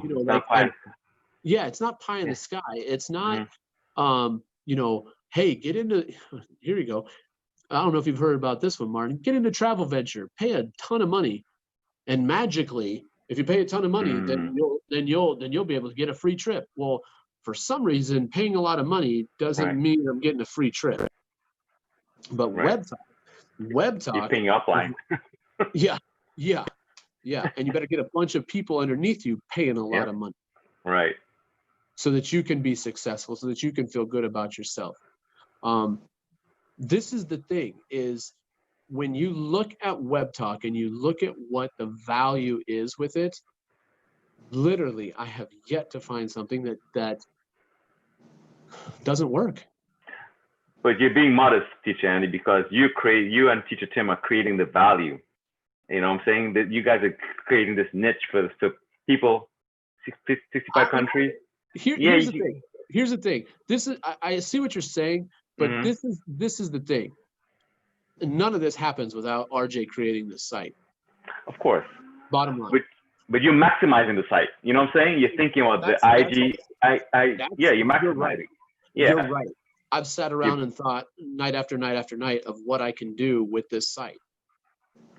you know, like yeah, it's not pie in the sky. It's not you know, hey, get into, here you go, I don't know if you've heard about this one, Martin. Get into travel venture, pay a ton of money, and magically, if you pay a ton of money, then you'll be able to get a free trip. Well, for some reason, paying a lot of money doesn't mean I'm getting a free trip. But Web Talk, you're paying offline. yeah, and you better get a bunch of people underneath you paying a lot of money, right? So that you can be successful, so that you can feel good about yourself. This is the thing, is when you look at Web Talk and you look at what the value is with it, literally, I have yet to find something that doesn't work. But you're being modest, Teacher Andy, because you and Teacher Tim are creating the value. You know what I'm saying? That you guys are creating this niche for people, 65 countries. Here's the thing. Here's the thing. This is I see what you're saying, but Mm-hmm. this is the thing. None of this happens without RJ creating this site. Of course. Bottom line. But you're maximizing the site. You know what I'm saying? You're thinking about the IG. Yeah, you're maximizing. You're right. Yeah. You're right. I've sat around and thought night after night after night of what I can do with this site.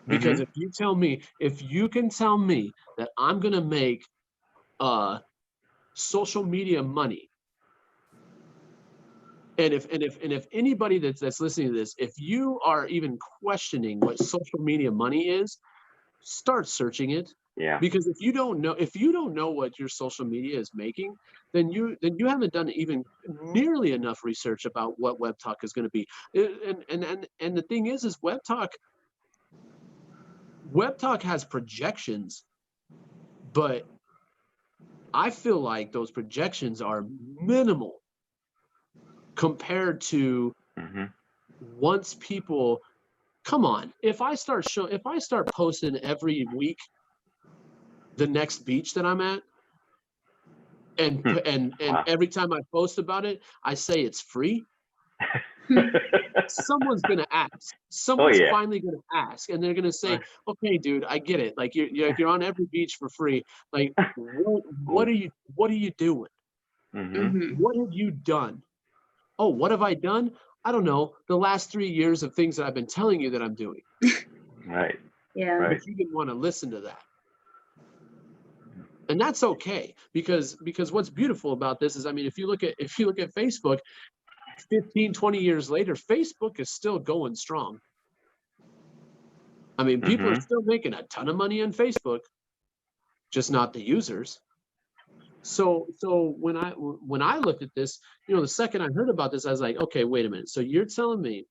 Because if you can tell me that I'm gonna make social media money, and if anybody that's listening to this, if you are even questioning what social media money is, start searching it. Yeah. Because if you don't know what your social media is making, then you haven't done even nearly enough research about what Web Talk is going to be. And the thing is Web Talk has projections, but I feel like those projections are minimal compared to once people come on. If I start posting every week the next beach that I'm at, and every time I post about it, I say it's free. Someone's gonna ask. Someone's finally gonna ask, and they're gonna say, "Okay, dude, I get it. Like you're on every beach for free. Like, what are you doing? What have you done? Oh, what have I done? I don't know. The last 3 years of things that I've been telling you that I'm doing. Right. Yeah. Right. But you didn't want to listen to that." And that's okay, because what's beautiful about this is, I mean, if you look at Facebook, 15, 20 years later, Facebook is still going strong. I mean, people are still making a ton of money on Facebook, just not the users. So when I looked at this, the second I heard about this, I was like, okay, wait a minute. So you're telling me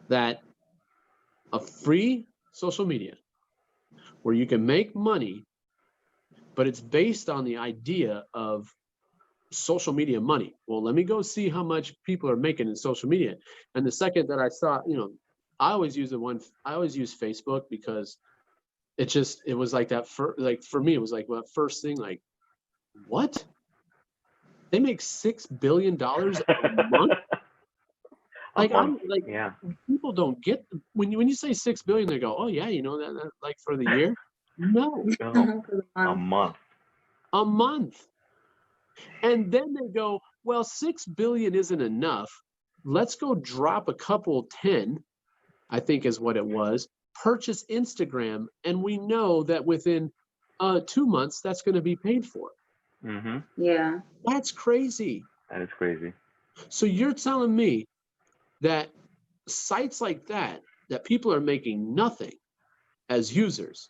that a free social media where you can make money, but it's based on the idea of social media money. Well, let me go see how much people are making in social media. And the second that I saw, I always use Facebook, because it was like that for me, it was like, well, first thing, like, what? They make $6 billion a month? Like, people don't get, when you say 6 billion, they go, oh yeah, that like for the year? No. A month. A month. And then they go, well, 6 billion isn't enough. Let's go drop a couple 10, I think is what it was, purchase Instagram, and we know that within 2 months that's going to be paid for. Yeah. That's crazy. That is crazy. So you're telling me that sites like that people are making nothing as users,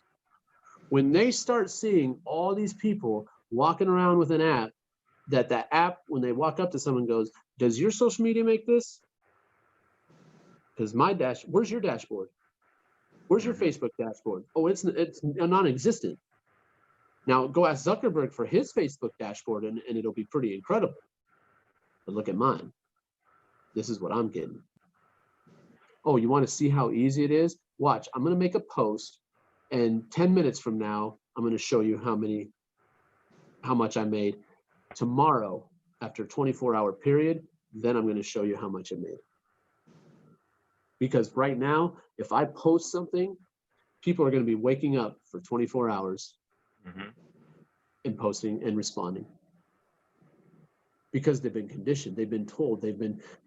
when they start seeing all these people walking around with an app, that app, when they walk up to someone, goes, does your social media make this? Because where's your dashboard? Where's your Facebook dashboard? Oh, it's non-existent. Now go ask Zuckerberg for his Facebook dashboard, and it'll be pretty incredible. But look at mine. This is what I'm getting. Oh, you want to see how easy it is? Watch, I'm going to make a post, and 10 minutes from now, I'm going to show you how much I made. Tomorrow, after a 24-hour period, then I'm going to show you how much I made. Because right now, if I post something, people are going to be waking up for 24 hours and posting and responding. Because they've been conditioned, they've been told,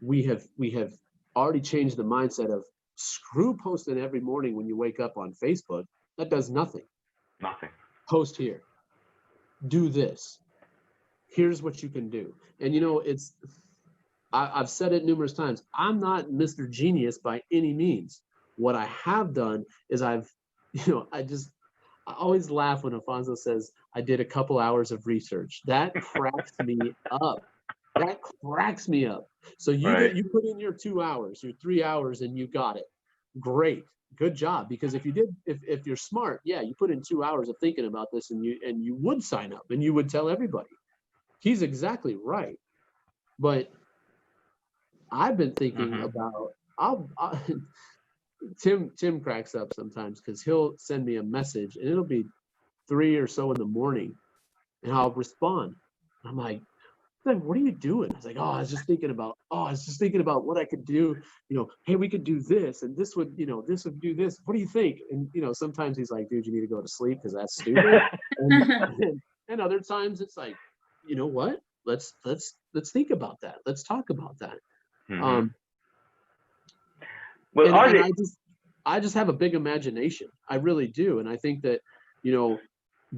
we have already changed the mindset of screw posting every morning when you wake up on Facebook. That does nothing. Nothing. Post here. Do this. Here's what you can do. And I've said it numerous times. I'm not Mr. Genius by any means. What I have done is I always laugh when Afonso says I did a couple hours of research. That cracks me up. That cracks me up. So you put in your 2 hours, your 3 hours, and you got it. Great. Good job. Because if you're smart, yeah, you put in 2 hours of thinking about this, and you would sign up and you would tell everybody. He's exactly right. But I've been thinking Mhm. about, I'll Tim cracks up sometimes because he'll send me a message and it'll be 3 or so in the morning and I'll respond. I'm like, what are you doing? I was like, I was just thinking about, what I could do. Hey, we could do this and this would, this would do this. What do you think? And, sometimes he's like, dude, you need to go to sleep because that's stupid. And, and other times it's like, you know what? Let's think about that. Let's talk about that. Mhm. Um, Well, and RJ, I just have a big imagination. I really do. And I think that,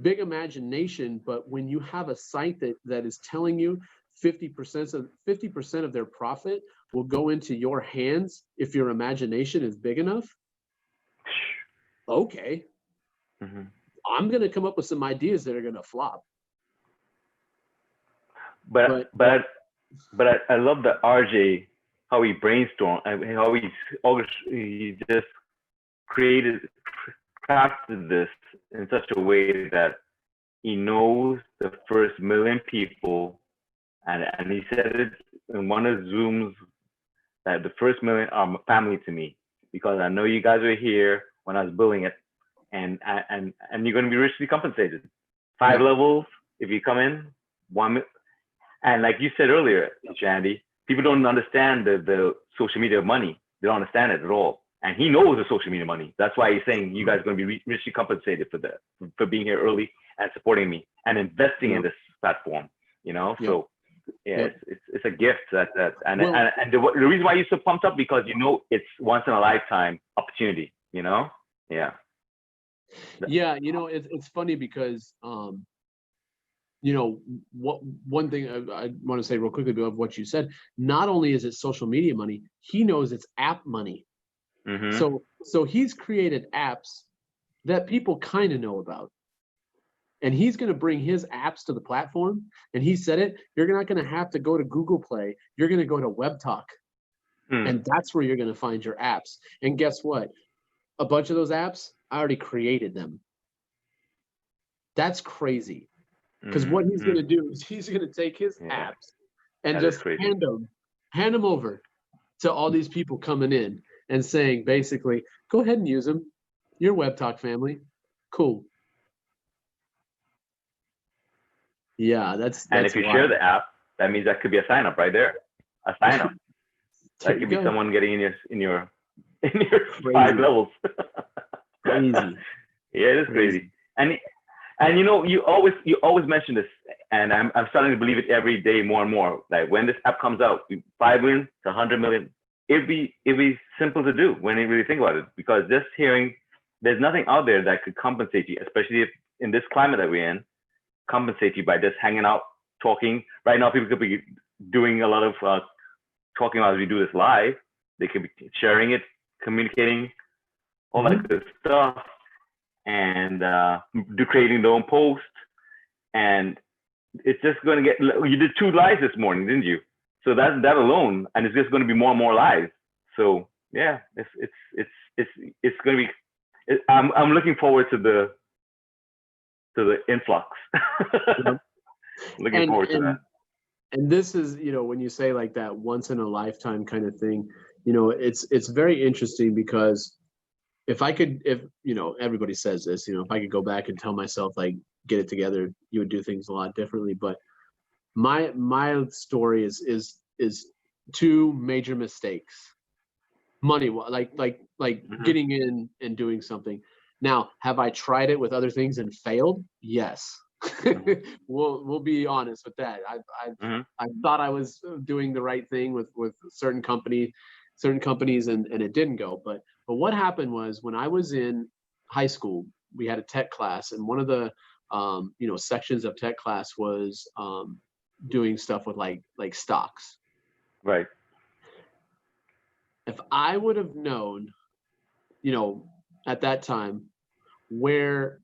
big imagination, but when you have a site that is telling you 50% of their profit will go into your hands if your imagination is big enough, okay, Mhm. I'm gonna come up with some ideas that are gonna flop. but But but but I love the RJ, how he brainstormed and how he just created crafted this in such a way that he knows the first million people, and he said it in one of the Zooms that the first million are family to me because I know you guys were here when I was building it, and you're going to be richly compensated. Five yep, levels if you come in, one, and like you said earlier, Andy, people don't understand the social media money. They don't understand it at all. And he knows the social media money. That's why he's saying you guys are going to be richly compensated for being here early and supporting me and investing in yep, this platform. yep, So yeah, yep. it's a gift that Well, and the reason why you're so pumped up because it's once in a lifetime opportunity. Yeah. yeah, it's funny because you know what one thing I want to say real quickly of what you said, not only is it social media money, he knows it's app money. Mhm. So he's created apps that people kind of know about. And he's going to bring his apps to the platform. And he said it, you're not going to have to go to Google Play. You're going to go to Web Talk. Mm. And that's where you're going to find your apps. And guess what? A bunch of those apps, I already created them. That's crazy. Because what he's going to Mm. do is he's going to take his Yeah, apps and that is just crazy. hand them over to all these people coming in and saying, basically, go ahead and use them. Your Web Talk family. Cool. Yeah, And that's if you share wild. the app, that means that could be a sign up right there. A sign up. There That you could be go. someone getting in your in your five Crazy. levels. Crazy. Yeah, it is crazy. Crazy. And you always mention this, and I'm starting to believe it every day more and more. Like when this app comes out, 5 million to 100 million, it'd be simple to do when you really think about it. Because just hearing, there's nothing out there that could compensate you, especially if in this climate that we're in, compensate you by just hanging out, talking. Right now, people could be doing a lot of talking as we do this live. They could be sharing it, communicating, all that Mhm. good stuff, and do creating their own post. And it's just going to get. You did 2 lives this morning, didn't you? So that alone, and it's just going to be more and more lives. So yeah, it's going to be. I'm looking forward to the influx. Yep. Looking And forward to that. and and this is, when you say like that once in a lifetime kind of thing, it's very interesting because if everybody says this, if I could go back and tell myself like get it together, you would do things a lot differently. But my story is two major mistakes. Money, like Mm-hmm. getting in and doing something. Now, have I tried it with other things and failed? Yes. Mm-hmm. We'll be honest with that. Mm-hmm. I thought I was doing the right thing with certain companies, and it didn't go. But what happened was when I was in high school, we had a tech class, and one of the sections of tech class was doing stuff with like stocks. Right. If I would have known, you know, at that time where,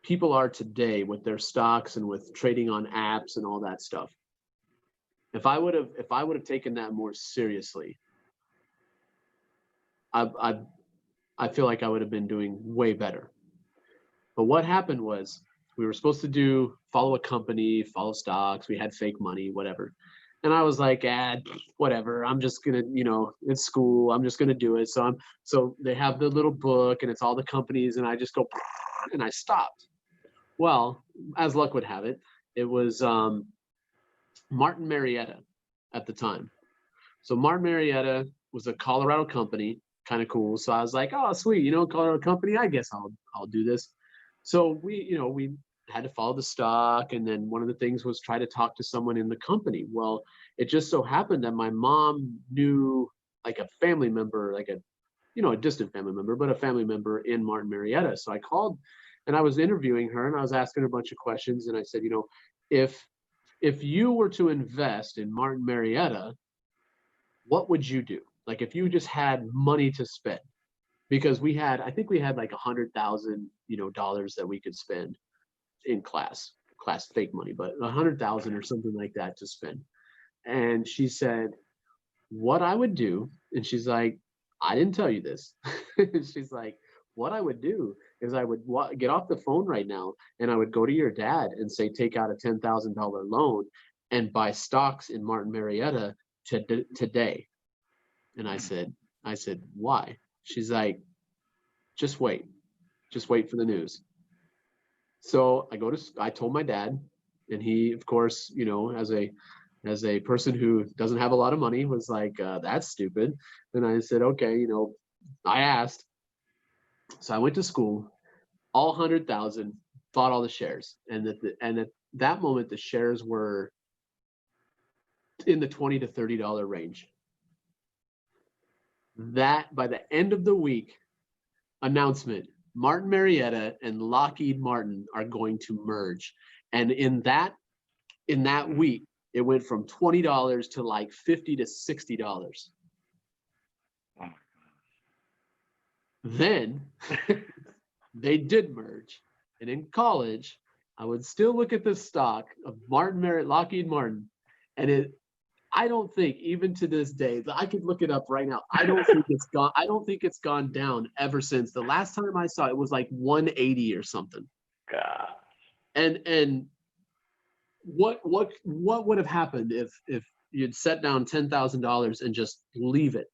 people are today with their stocks and with trading on apps and all that stuff. If I would have taken that more seriously, I I I feel like I would have been doing way better. But what happened was we were supposed to follow a company, follow stocks, we had fake money, whatever. And I was like, whatever. I'm just gonna, it's school. I'm just gonna do it. So they have the little book and it's all the companies, and I just go and I stopped. Well, as luck would have it, it was Martin Marietta at the time. So Martin Marietta was a Colorado company, kind of cool. So I was like, oh, sweet, Colorado company. I guess I'll do this. So we had to follow the stock, and then one of the things was try to talk to someone in the company. Well, it just so happened that my mom knew like a family member, like a distant family member, but a family member in Martin Marietta. So I called, and I was interviewing her, and I was asking her a bunch of questions, and I said, if you were to invest in Martin Marietta, what would you do? Like if you just had money to spend, because I think we had like $100,000, dollars that we could spend in class fake money, but 100,000 or something like that to spend. And she said, what I would do, and she's like, I didn't tell you this. She's like, what I would do is I would get off the phone right now, and I would go to your dad and say, take out a $10,000 loan and buy stocks in Martin Marietta today. And I said, why? She's like, just wait for the news. So I told my dad, and he, of course, as a person who doesn't have a lot of money, was like, that's stupid. And I said, okay, I asked. So I went to school, all 100,000, bought all the shares. And at that moment, the shares were in the $20 to $30 range. That by the end of the week, announcement, Martin Marietta and Lockheed Martin are going to merge. And in that week, it went from $20 to like $50 to $60. Oh my Then they did merge. And in college, I would still look at the stock of Lockheed Martin, and I don't think, even to this day, I could look it up right now. I don't think it's gone. I don't think it's gone down ever since. The last time I saw it was like 180 or something. God. And what would have happened if you'd set down $10,000 and just leave it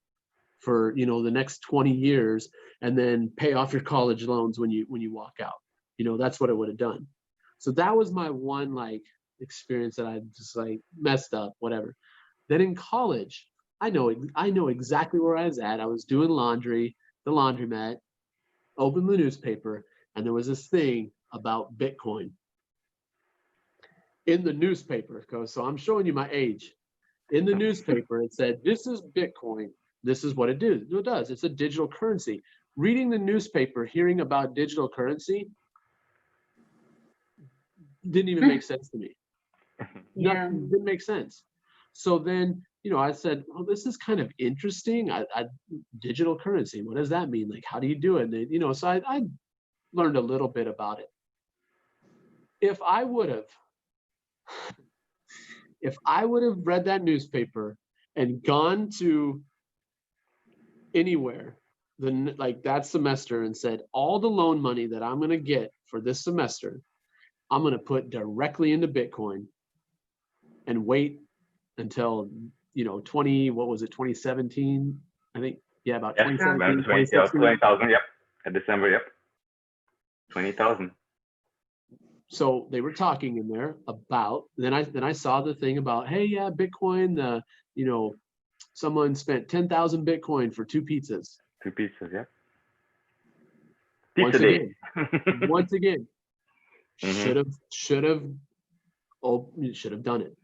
for the next 20 years and then pay off your college loans when you walk out? That's what it would have done. So that was my one like experience that I just like messed up, whatever. Then in college, I know exactly where I was at. I was doing laundry, the laundromat, opened the newspaper, and there was this thing about Bitcoin in the newspaper. So I'm showing you my age. In the newspaper, it said, this is Bitcoin. This is what it does. It's a digital currency. Reading the newspaper, hearing about digital currency didn't even make sense to me. Yeah. Nothing, didn't make sense. So then, I said, well, this is kind of interesting. Digital currency, what does that mean? Like, how do you do it? And, so I learned a little bit about it. If I would have read that newspaper and gone to anywhere that semester and said, all the loan money that I'm going to get for this semester, I'm going to put directly into Bitcoin and wait until 2017, I think. Yeah, about 2017, 20,000, yep. In December, yep. 20,000. So they were talking in there about, then I saw the thing about, hey, yeah, Bitcoin, someone spent 10,000 Bitcoin for 2 pizzas. 2 pizzas, yeah. Once again, Mm-hmm. should have done it.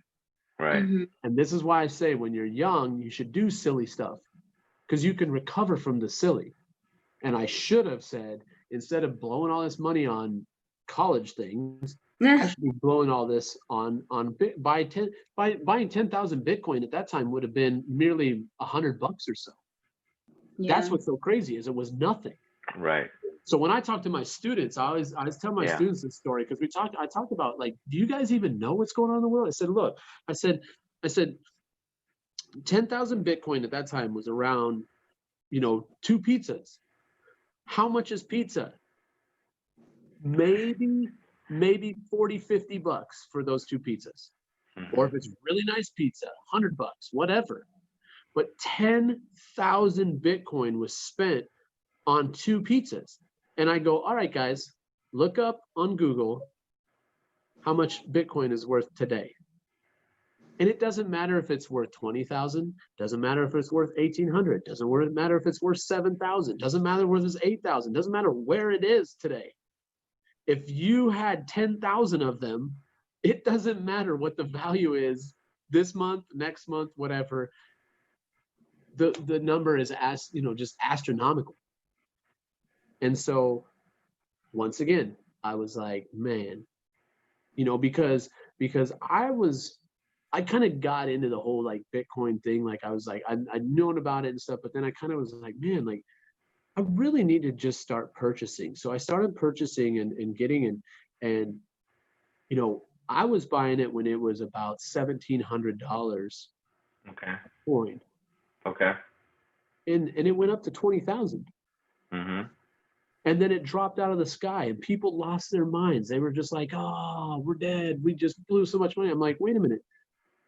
Right. Mm-hmm. And this is why I say, when you're young, you should do silly stuff, because you can recover from the silly. And I should have said, instead of blowing all this money on college things, I should be blowing all this on buying 10,000 Bitcoin at that time would have been merely $100 or so. Yeah. That's what's so crazy, is it was nothing. Right. So when I talk to my students, I always tell my students this story, because I talked about, like, do you guys even know what's going on in the world? I said, look, I said 10,000 Bitcoin at that time was around, 2 pizzas. How much is pizza? Maybe $40-50 for those 2 pizzas. Or if it's really nice pizza, $100, whatever. But 10,000 Bitcoin was spent on 2 pizzas. And I go, all right, guys, look up on Google how much Bitcoin is worth today. And it doesn't matter if it's worth 20,000, doesn't matter if it's worth 1,800, doesn't matter if it's worth 7,000, doesn't matter if it's 8,000, doesn't matter where it is today. If you had 10,000 of them, it doesn't matter what the value is this month, next month, whatever. The number is just astronomical. And so once again, I was like, man, because I kind of got into the whole like Bitcoin thing. Like I was like, I'd known about it and stuff, but then I kind of was like, man, like I really need to just start purchasing. So I started purchasing and getting and I was buying it when it was about $1,700. Okay. Coin. Okay. And it went up to 20,000. Mm-hmm. And then it dropped out of the sky and people lost their minds. They were just like, oh, we're dead. We just blew so much money. I'm like, wait a minute.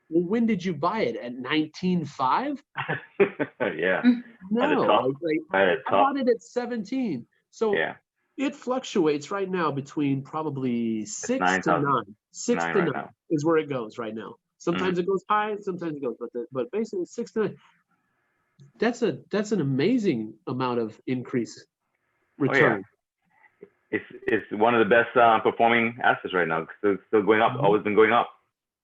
Well, when did you buy it? At 19.5? Yeah. No, I bought it at 17. So yeah. It fluctuates right now between probably 6 to 9. 6 to 9 is where it goes right now. Sometimes it goes high, sometimes it goes, but basically 6 to 9. That's an amazing amount of increase return. Oh, yeah. It's one of the best performing assets right now. It's still going up. Always been going up.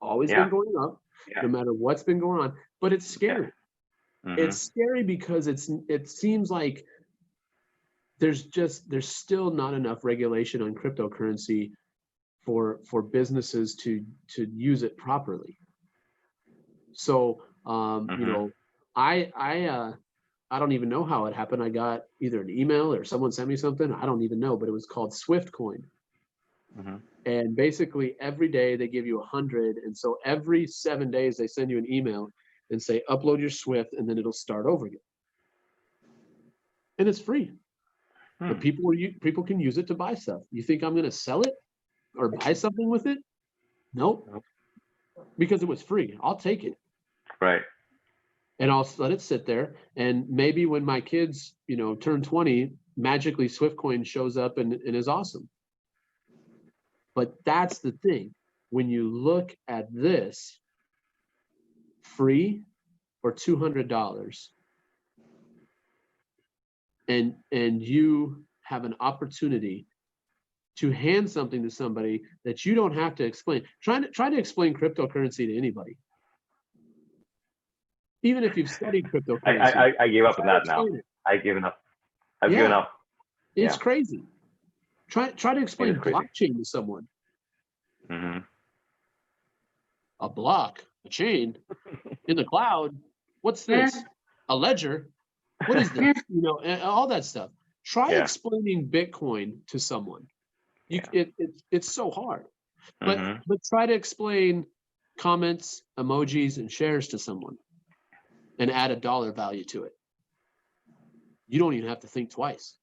Always been going up, no matter what's been going on. But it's scary. It's scary because it seems like there's still not enough regulation on cryptocurrency for businesses to use it properly. So I don't even know how it happened. I got either an email or someone sent me something. I don't even know, but it was called Swift Coin. And basically every day they give you 100. And so every 7 days they send you an email and say, upload your Swift, and then it'll start over again. And it's free. But people can use it to buy stuff. You think I'm going to sell it or buy something with it? Nope. Because it was free. I'll take it. Right. And I'll let it sit there. And maybe when my kids, turn 20, magically Swiftcoin shows up and is awesome. But that's the thing. When you look at this, free or $200, and you have an opportunity to hand something to somebody that you don't have to explain. Try to explain cryptocurrency to anybody. Even if you've studied cryptocurrency. I gave up on that now. I've given up. I've given up. It's crazy. Try to explain blockchain to someone. A block, a chain in the cloud. What's this? A ledger? What is this? And all that stuff. Try explaining Bitcoin to someone. It's so hard. But try to explain comments, emojis, and shares to someone and add a dollar value to it. You don't even have to think twice.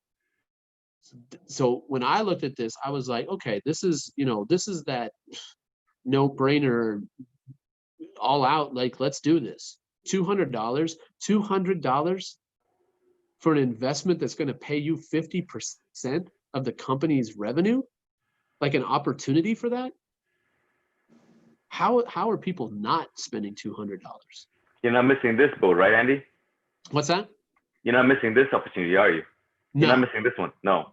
So when I looked at this, I was like, okay, this is that no-brainer, all out, like, let's do this. $200 for an investment that's going to pay you 50% of the company's revenue, like an opportunity for that. How are people not spending $200? You're not missing this boat, right, Andy? What's that? You're not missing this opportunity, are you? You're not missing this one. No.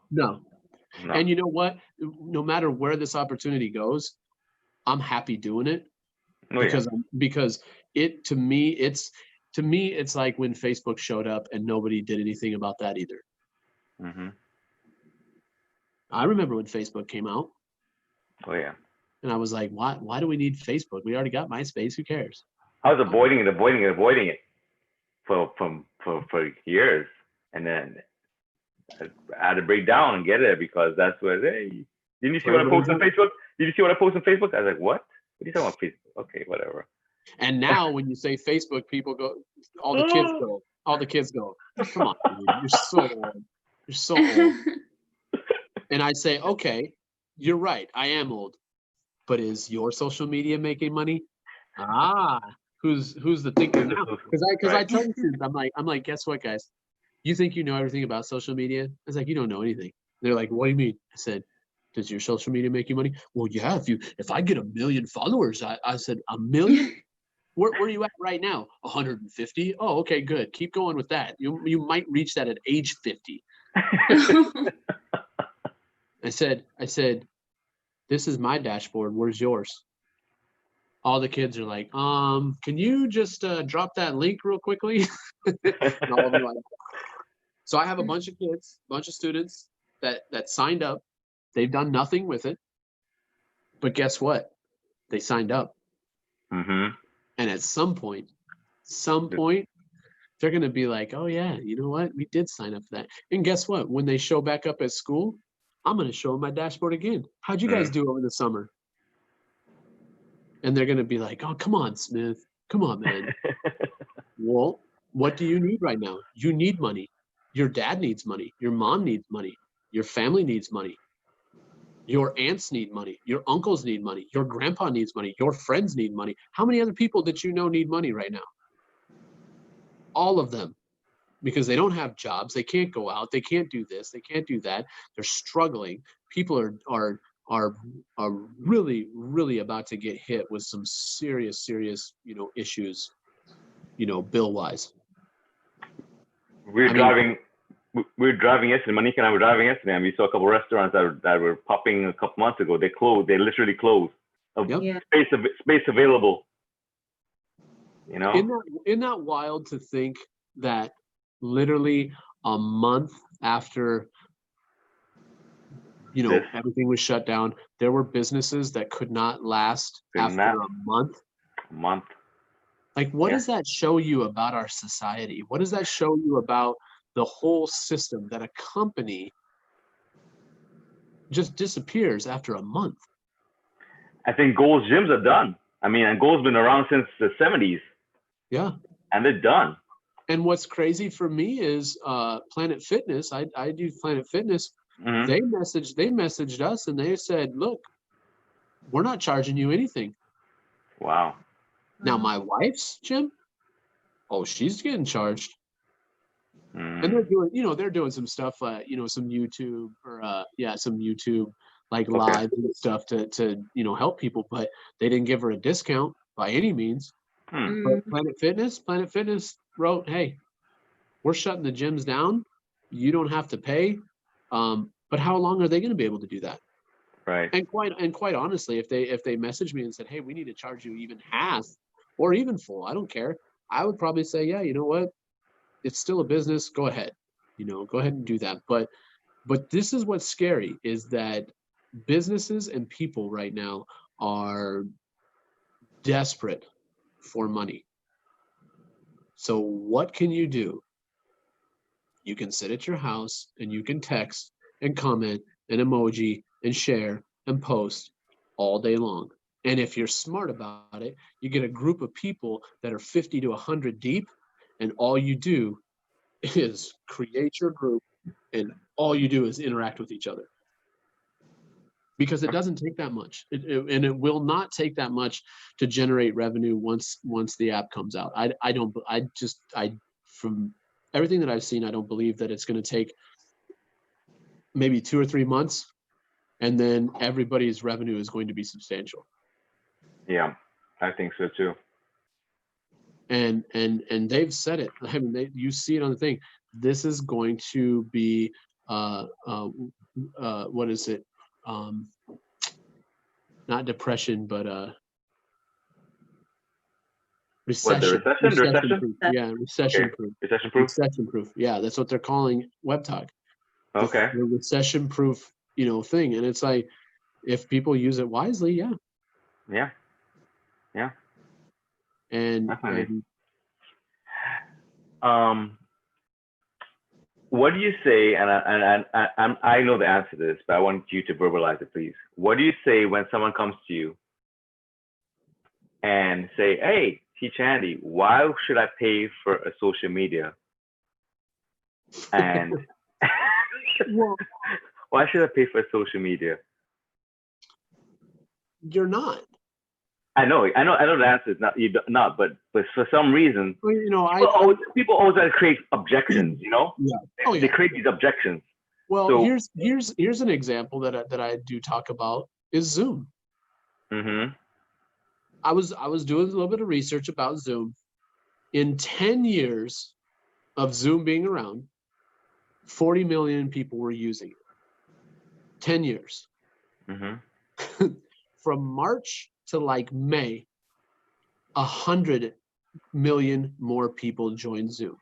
And you know what? No matter where this opportunity goes, I'm happy doing it. Because it to me it's like when Facebook showed up and nobody did anything about that either. I remember when Facebook came out. Oh yeah. And I was like, why do we need Facebook? We already got MySpace. Who cares? I was avoiding it for years, and then I had to break down and get it because that's what. Hey, didn't you see what I posted on Facebook? Did you see what I posted on Facebook? I was like, what? What are you talking about Facebook? Okay, whatever. And now when you say Facebook, people go, all the kids go, come on, dude, you're so old. You're so old. And I say, okay, you're right. I am old. But is your social media making money? Who's the thinker now? Because I Right. tell the students, I'm like, guess what, guys? You think you know everything about social media? It's like, you don't know anything. They're like, what do you mean? I said, does your social media make you money? Well, yeah, if I get 1 million followers, I said, 1 million? Where are you at right now? 150? Oh, okay, good. Keep going with that. You might reach that at age 50. I said, this is my dashboard. Where's yours? All the kids are like, can you just drop that link real quickly? And all of them are like, so I have a bunch of kids, bunch of students that signed up. They've done nothing with it. But guess what? They signed up. Mm-hmm. And at some point, they're going to be like, oh, yeah, you know what? We did sign up for that. And guess what? When they show back up at school, I'm going to show them my dashboard again. How'd you guys do over the summer? And they're going to be like, oh, come on, Smith. Come on, man. Well, what do you need right now? You need money. Your dad needs money. Your mom needs money. Your family needs money. Your aunts need money. Your uncles need money. Your grandpa needs money. Your friends need money. How many other people that you know need money right now? All of them, because they don't have jobs. They can't go out. They can't do this. They can't do that. They're struggling. People are really, really about to get hit with some serious, issues, bill wise. We're driving yesterday. Monique and I were driving yesterday, and we saw a couple of restaurants that were popping a couple months ago. They closed. They literally closed. Yep. Space available. Isn't that wild to think that literally a month after everything was shut down, there were businesses that could not last after a month. Like, what does that show you about our society? What does that show you about the whole system, that a company just disappears after a month? I think Gold's gyms are done. And Gold's been around since the 70s. Yeah. And they're done. And what's crazy for me is Planet Fitness. I do Planet Fitness. Mm-hmm. They messaged us and they said, look, we're not charging you anything. Wow. Now my wife's gym, she's getting charged. And they're doing some stuff, some YouTube or some YouTube live and stuff to help people, but they didn't give her a discount by any means. But Planet Fitness wrote, hey, we're shutting the gyms down. You don't have to pay. But how long are they going to be able to do that? Right. And quite honestly, if they messaged me and said, hey, we need to charge you even half or even full, I don't care. I would probably say, yeah, you know what? It's still a business. Go ahead. Go ahead and do that. But this is what's scary, is that businesses and people right now are desperate for money. So what can you do? You can sit at your house and you can text and comment and emoji and share and post all day long. And if you're smart about it, you get a group of people that are 50 to 100 deep, and all you do is create your group and all you do is interact with each other. Because it doesn't take that much, and it will not take that much to generate revenue once the app comes out. From everything that I've seen, I don't believe that it's going to take maybe 2 or 3 months, and then everybody's revenue is going to be substantial. Yeah, I think so too. And they've said it. You see it on the thing. This is going to be what is it? Not depression, but recession. Recession proof. Yeah, recession proof. Recession proof. Recession proof. Yeah, that's what they're calling Web Talk. Okay. The recession proof, thing, and it's like, if people use it wisely, yeah. Yeah. Yeah. And what do you say? And I know the answer to this, but I want you to verbalize it, please. What do you say when someone comes to you and say, "Hey, Teacher Andy, why should I pay for a social media?" And why should I pay for social media? You're not. I know the answer is not, but for some reason, Well, you know, people always create objections, you know? Yeah. Oh, yeah. They create these objections. Well, So, here's an example that I do talk about is Zoom. mm-hmm. I was doing a little bit of research about Zoom. In 10 years of Zoom being around, 40 million people were using it. 10 years. Mm-hmm. From March to like May, 100 million more people joined Zoom.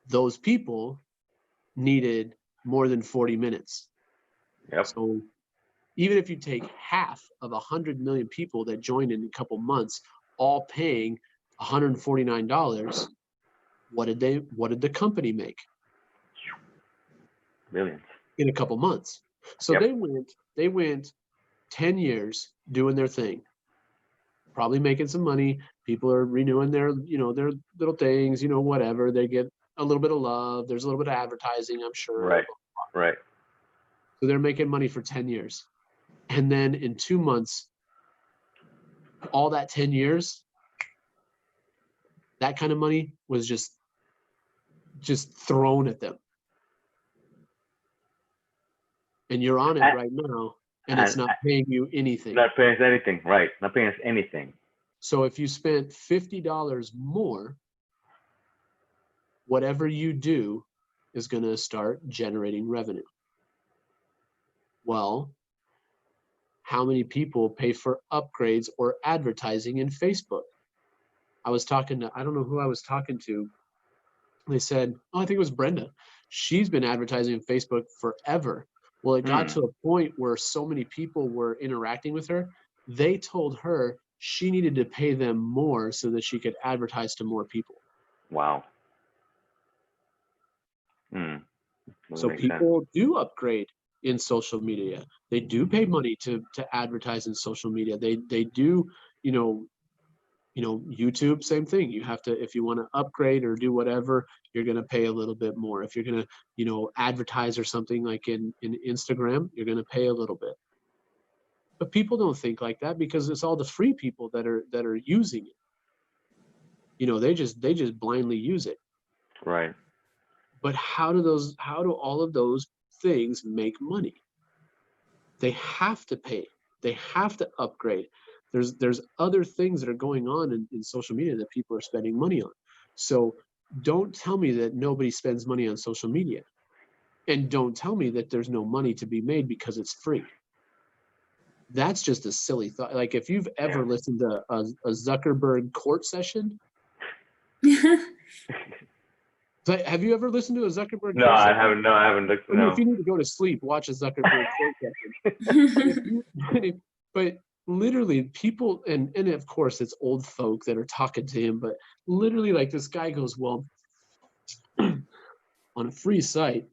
Those people needed more than 40 minutes. Yep. So even if you take half of 100 million people that joined in a couple months, all paying $149, what did the company make? Millions. In a couple months. So Yep. they went 10 years doing their thing, probably making some money. People are renewing their little things, whatever. They get a little bit of love. There's a little bit of advertising, I'm sure. Right. So they're making money for 10 years. And then in 2 months, all that 10 years, that kind of money was just thrown at them. And you're on it right now, and it's not paying you anything. Not paying us anything, right? Not paying us anything. So if you spent $50 more, whatever you do is going to start generating revenue. Well, how many people pay for upgrades or advertising in Facebook? I don't know who I was talking to. They said, I think it was Brenda. She's been advertising on Facebook forever. Well, it got to a point where so many people were interacting with her. They told her she needed to pay them more so that she could advertise to more people. Wow. So people do upgrade in social media. They do pay money to advertise in social media. They do, YouTube, same thing. You have to, if you want to upgrade or do whatever, you're going to pay a little bit more. If you're going to, advertise or something like in Instagram, you're going to pay a little bit. But people don't think like that because it's all the free people that are using it. They just blindly use it. Right. But how do all of those things make money? They have to pay. They have to upgrade. There's other things that are going on in social media that people are spending money on. So don't tell me that nobody spends money on social media. And don't tell me that there's no money to be made because it's free. That's just a silly thought. Like if you've ever listened to a Zuckerberg court session. Have you ever listened to a Zuckerberg? No, I haven't. No, I haven't listened. If you need to go to sleep, watch a Zuckerberg court session. But literally, people, and of course, it's old folk that are talking to him. But literally, like this guy goes, "Well, on a free site,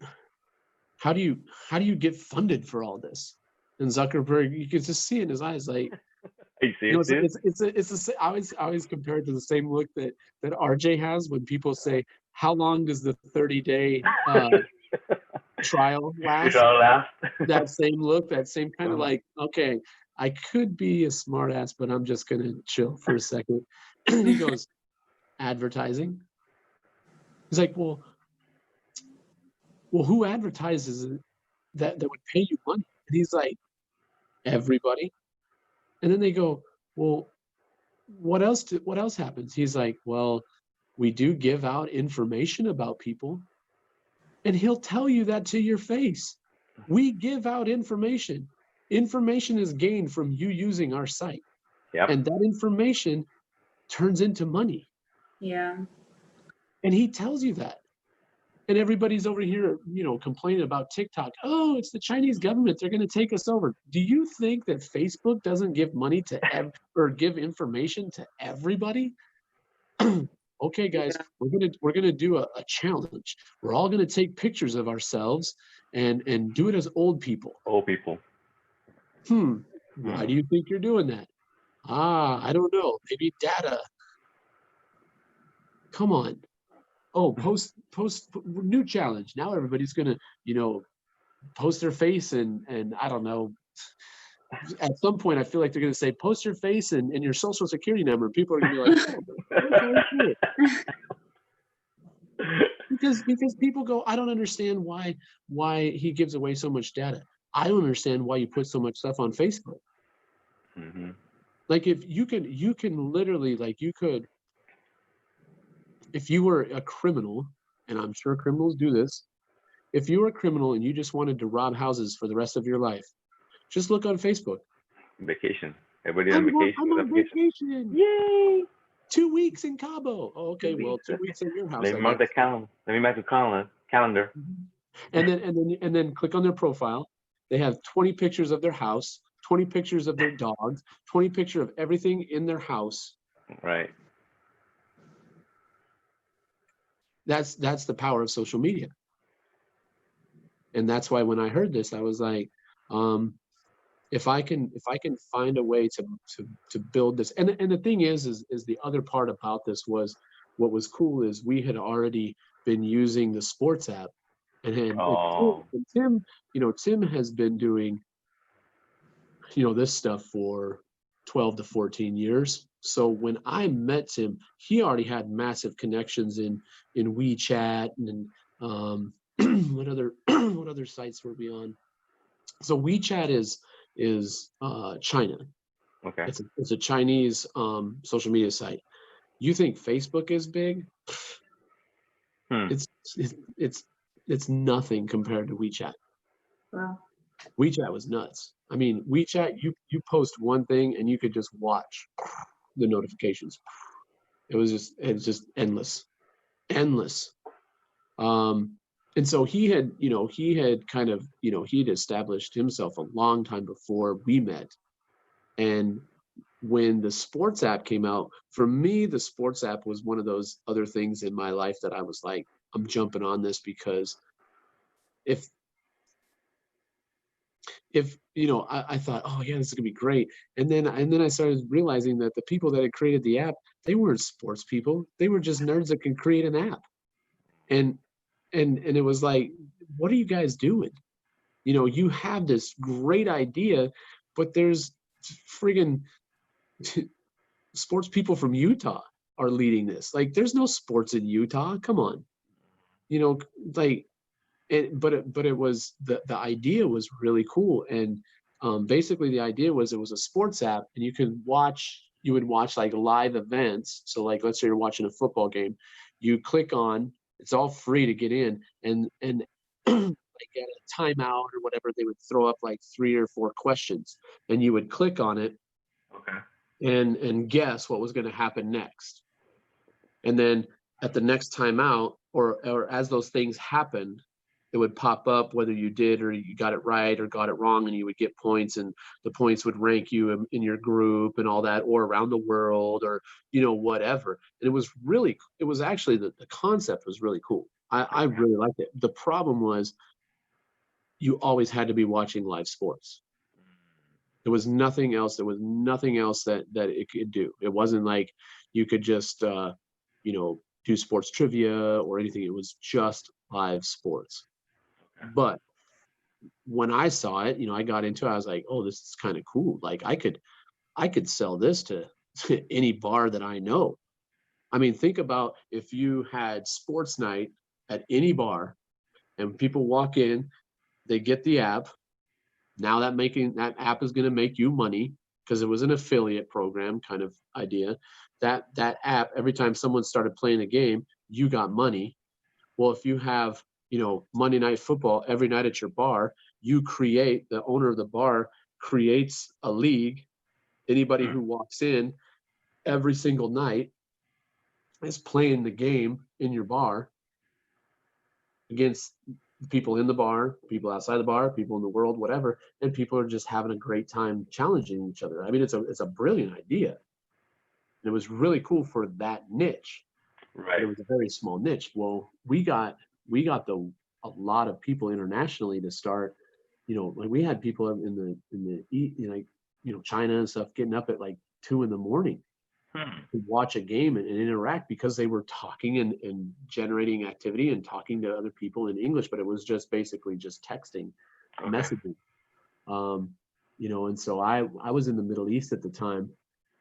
how do you get funded for all this?" And Zuckerberg, you can just see in his eyes, like, I always compare it to the same look that RJ has when people say, how long does the 30-day trial last? That same look, that same kind of like, okay, I could be a smart ass, but I'm just going to chill for a second. And he goes, advertising? He's like, well, who advertises that would pay you money? And he's like, everybody. And then they go, well, what else happens? He's like, well, we do give out information about people. And he'll tell you that to your face. We give out information. Information is gained from you using our site. Yep. And that information turns into money. Yeah. And he tells you that. And everybody's over here, complaining about TikTok. Oh, it's the Chinese government. They're going to take us over. Do you think that Facebook doesn't give money to or give information to everybody? Okay, guys, we're gonna do a challenge. We're all gonna take pictures of ourselves and do it as old people. Old people. Why do you think you're doing that? I don't know. Maybe data. Come on. Oh, post new challenge. Now everybody's gonna, post their face and I don't know, at some point, I feel like they're going to say, post your face and your social security number. People are going to be like, oh, okay, cool. Because people go, I don't understand why he gives away so much data. I don't understand why you put so much stuff on Facebook. Mm-hmm. Like if you can literally, like you could, if you were a criminal, and I'm sure criminals do this, if you were a criminal and you just wanted to rob houses for the rest of your life, just look on Facebook. Vacation. Everybody on vacation. I'm on vacation. Yay! 2 weeks in Cabo. Oh, okay, well, 2 weeks in your house. Let me mark the calendar. Let me mark the calendar. And then click on their profile. They have 20 pictures of their house, 20 pictures of their dogs, 20 pictures of everything in their house. Right. That's the power of social media. And that's why when I heard this, I was like, if I can find a way to build this, and the thing is the other part about this was, what was cool is we had already been using the sports app, and Tim, Tim has been doing, this stuff for 12 to 14 years. So when I met Tim, he already had massive connections in WeChat and what other sites were we on? So WeChat is China. Okay. It's a Chinese social media site. You think Facebook is big? It's nothing compared to WeChat. Wow. WeChat was nuts. I mean, WeChat, you post one thing and you could just watch the notifications. It's just endless. And so he had kind of, he'd established himself a long time before we met. And when the sports app came out, for me, the sports app was one of those other things in my life that I was like, I'm jumping on this, because if I thought, oh yeah, this is gonna be great. And then I started realizing that the people that had created the app, they weren't sports people. They were just nerds that can create an app. And it was like, what are you guys doing? You have this great idea, but there's friggin' sports people from Utah are leading this. Like, there's no sports in Utah. Come on, like, but it was the idea was really cool. And basically the idea was, it was a sports app, and you would watch like live events. So like, let's say you're watching a football game, you click on, it's all free to get in, and like at a timeout or whatever, they would throw up like 3 or 4 questions, and you would click on it. Okay. And guess what was going to happen next. And then at the next timeout, or as those things happened, it would pop up whether you did or you got it right or got it wrong, and you would get points, and the points would rank you in your group and all that, or around the world, or whatever. And it was actually the concept was really cool. I really liked it. The problem was, you always had to be watching live sports. There was nothing else. There was nothing else that it could do. It wasn't like you could just do sports trivia or anything. It was just live sports. But when I saw it, I got into it. I was like, oh, this is kind of cool. Like, I could sell this to any bar that I know. I mean, think about if you had sports night at any bar, and people walk in, they get the app. Now that app is going to make you money, because it was an affiliate program kind of idea. That app, every time someone started playing a game, you got money. Well, if you have, Monday Night Football every night at your bar, the owner of the bar creates a league. Anybody who walks in every single night is playing the game in your bar against people in the bar, people outside the bar, people in the world, whatever, and people are just having a great time challenging each other. I mean, it's a brilliant idea. And it was really cool for that niche. Right. It was a very small niche. Well, we got a lot of people internationally to start, like we had people in the China and stuff getting up at like 2 a.m. to watch a game and interact, because they were talking and generating activity and talking to other people in English, but it was just basically just texting, messaging. you know, and so I was in the Middle East at the time,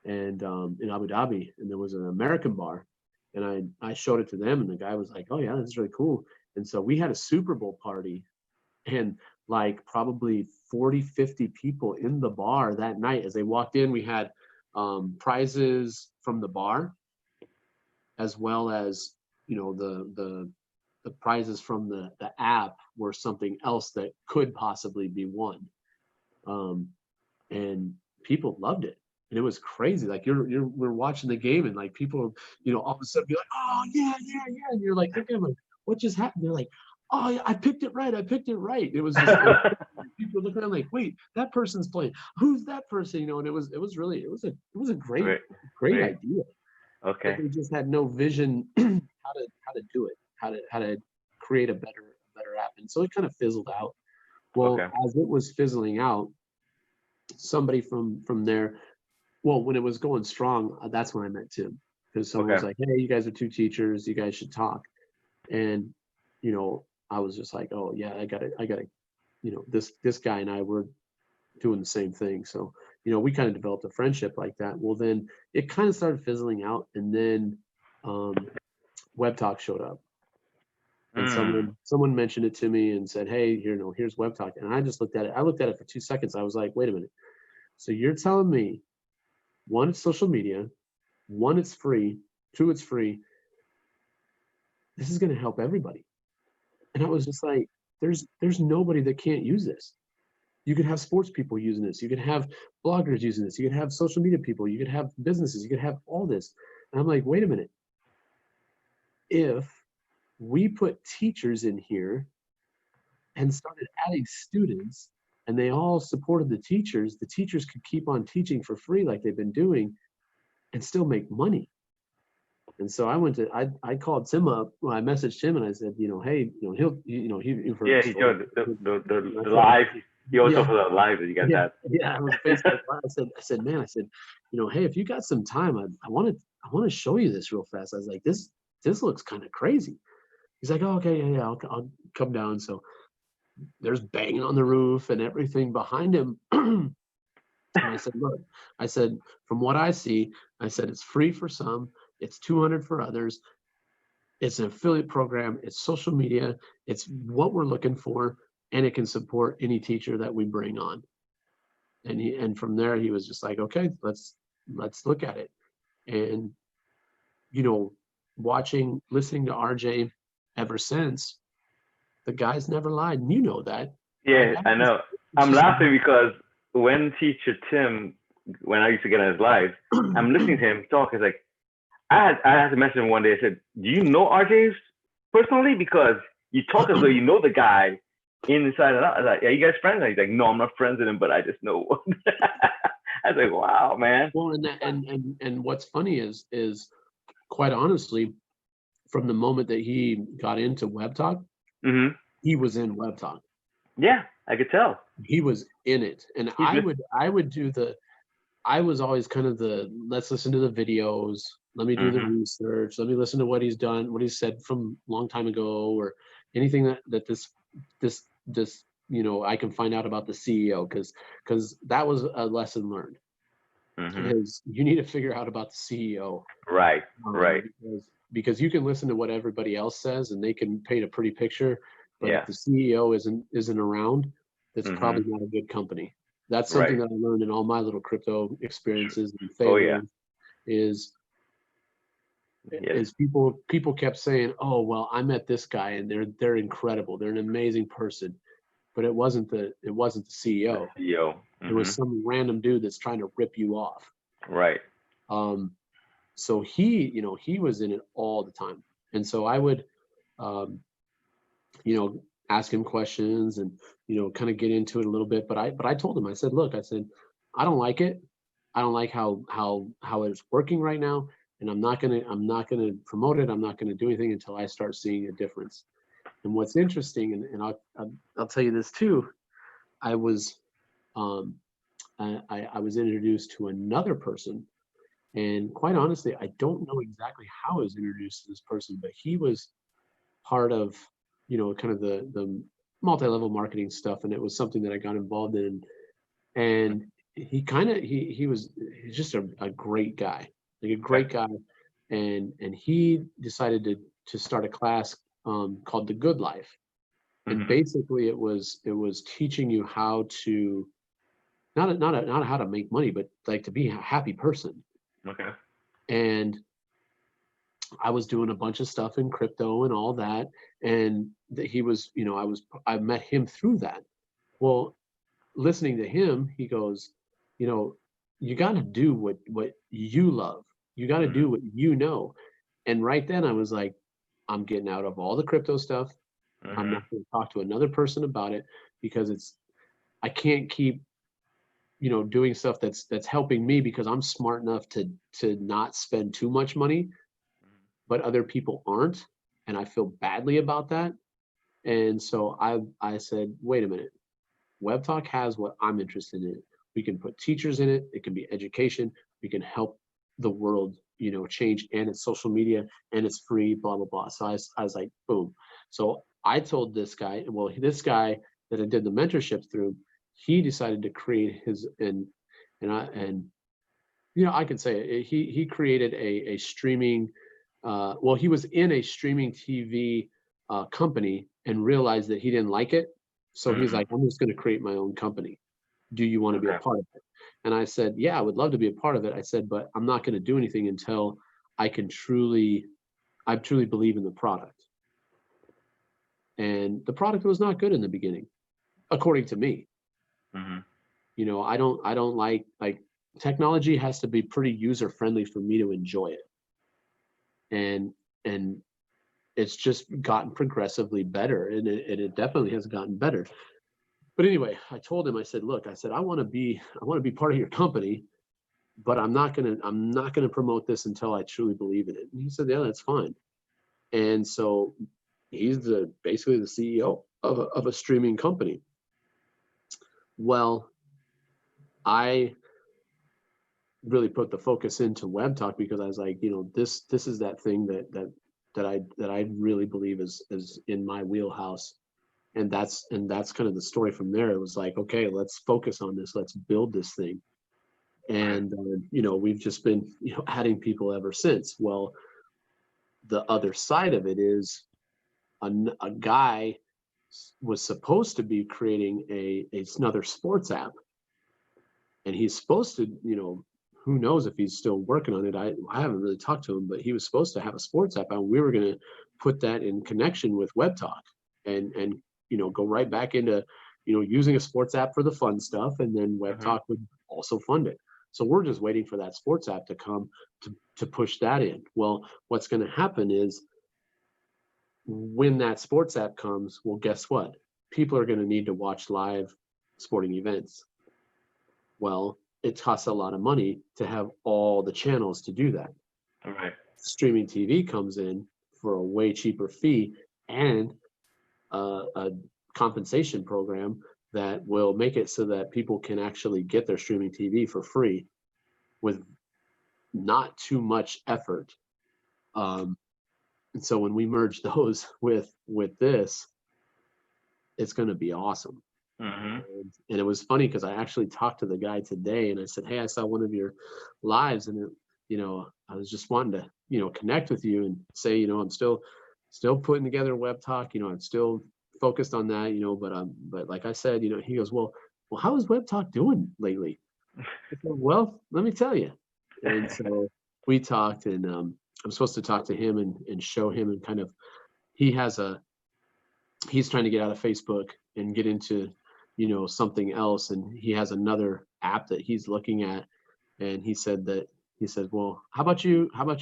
and in Abu Dhabi, and there was an American bar, and I showed it to them, and the guy was like, oh yeah, this is really cool. And so we had a Super Bowl party, and like probably 40, 50 people in the bar that night. As they walked in, we had prizes from the bar, as well as, you know, the prizes from the app were something else that could possibly be won. And people loved it. And it was crazy. Like we're watching the game, and like people, you know, all of a sudden be like, oh yeah, yeah, yeah. And you're like, okay, like, what just happened? They're like, oh yeah, I picked it right. I picked it right. It was just like, people looking around like, wait, that person's playing. Who's that person? You know, and it was a great idea. Okay. But they just had no vision how to do it, how to create a better app. And so it kind of fizzled out. Well, as it was fizzling out, somebody from there, well, when it was going strong, that's when I met Tim, because someone was like, hey, you guys are two teachers, you guys should talk. And, you know, I was just like, oh yeah, I gotta, you know, this guy and I were doing the same thing. So, you know, we kind of developed a friendship like that. Well, then it kind of started fizzling out, and then Web Talk showed up. And someone mentioned it to me and said, hey, here, no, here's Web Talk. And I just looked at it. I looked at it for 2 seconds. I was like, wait a minute. So you're telling me, one, it's social media, one, it's free, two, it's free. This is going to help everybody. And I was just like, there's nobody that can't use this. You could have sports people using this. You could have bloggers using this. You could have social media people. You could have businesses. You could have all this. And I'm like, wait a minute. If we put teachers in here and started adding students, and they all supported the teachers could keep on teaching for free like they've been doing and still make money. And so I called Tim up. Well, I messaged Tim and I said, you know, hey, you know, he showed the live. He also for the live that you guys had. Yeah, it was Facebook. I said, man, you know, hey, if you got some time, I want to show you this real fast. I was like, this looks kind of crazy. He's like, oh, okay, yeah, I'll come down. So there's banging on the roof and everything behind him. And I said, look, I said, from what I see, I said, it's free for some, it's $200 for others. It's an affiliate program. It's social media. It's what we're looking for, and it can support any teacher that we bring on. And from there, he was just like, okay, let's look at it. And, you know, listening to RJ ever since, the guy's never lied. And you know that. Yeah, I know. I'm laughing because when teacher Tim, when I used to get on his live, I'm listening to him talk. It's like, I had to message him one day. I said, do you know RJ personally? Because you talk as though you know the guy inside and out. I was like, are you guys friends? And he's like, no, I'm not friends with him, but I just know. I was like, wow, man. Well, and what's funny is quite honestly, from the moment that he got into Web Talk, he was in Web Talk. Yeah, I could tell. He was in it. And I was always kind of let's listen to the videos. Let me do the research. Let me listen to what he's done, what he said from a long time ago, or anything that this you know, I can find out about the CEO, because that was a lesson learned. Is you need to figure out about the CEO. Right. Because you can listen to what everybody else says and they can paint a pretty picture, but if the CEO isn't around, it's probably not a good company. That's something that I learned in all my little crypto experiences and failures. Is people kept saying, oh well, I met this guy and they're incredible, they're an amazing person, but it wasn't the CEO. It was some random dude that's trying to rip you off. Right. So he was in it all the time, and so I would you know, ask him questions and, you know, kind of get into it a little bit, but I told him, I said, look, I said, I don't like it. I don't like how it's working right now, and I'm not gonna promote it. I'm not gonna do anything until I start seeing a difference. And what's interesting, and I'll tell you this too, I was I was introduced to another person, and quite honestly, I don't know exactly how I was introduced to this person, but he was part of, you know, kind of the multi-level marketing stuff, and it was something that I got involved in And he's just a great guy, like a great guy. And he decided to start a class called The Good Life. And basically it was teaching you how to not how to make money, but like to be a happy person. Okay. And I was doing a bunch of stuff in crypto and all that. And he was, I met him through that. Well, listening to him, he goes, you got to do what you love. You got to do what you know. And right then I was like, I'm getting out of all the crypto stuff. I'm not going to talk to another person about it, because I can't keep, doing stuff that's helping me, because I'm smart enough to not spend too much money, but other people aren't. And I feel badly about that. And so I said, wait a minute, Web Talk has what I'm interested in. We can put teachers in it. It can be education. We can help the world, change. And it's social media and it's free, blah, blah, blah. So I was like, boom. So I told this guy that I did the mentorship through, he decided to create his, I can say it, he created a streaming, he was in a streaming TV company and realized that he didn't like it. So he's like, I'm just going to create my own company. Do you want to be a part of it? And I said, yeah, I would love to be a part of it. I said, but I'm not going to do anything until I truly believe in the product. And the product was not good in the beginning, according to me. I don't like technology has to be pretty user friendly for me to enjoy it. And it's just gotten progressively better, and it definitely has gotten better. But anyway, I told him, I said, look, I want to be part of your company, but I'm not gonna promote this until I truly believe in it. And he said, yeah, that's fine. And so he's basically the CEO of a streaming company. Well, I really put the focus into Web Talk because I was like, this is that thing that I really believe is in my wheelhouse. And that's kind of the story from there. It was like, okay, let's focus on this. Let's build this thing. And, we've just been, adding people ever since. Well, the other side of it is a guy was supposed to be creating another sports app. And he's supposed to, who knows if he's still working on it. I haven't really talked to him, but he was supposed to have a sports app, and we were going to put that in connection with Web Talk and go right back into, using a sports app for the fun stuff, and then Web Talk would also fund it. So we're just waiting for that sports app to come to push that in. Well, what's going to happen is when that sports app comes, well, guess what? People are going to need to watch live sporting events. Well, it costs a lot of money to have all the channels to do that. All right. Streaming TV comes in for a way cheaper fee and a compensation program that will make it so that people can actually get their streaming TV for free with not too much effort. And so when we merge those with this, it's going to be awesome. And it was funny because I actually talked to the guy today and I said, hey, I saw one of your lives, and I was just wanting to connect with you and say, I'm still putting together Web Talk. I'm still focused on that, but like I said, he goes, well, how is Web Talk doing lately? I said, well, let me tell you. And so we talked, and I'm supposed to talk to him and show him, and kind of he's trying to get out of Facebook and get into something else, and he has another app that he's looking at. And he said, well, how about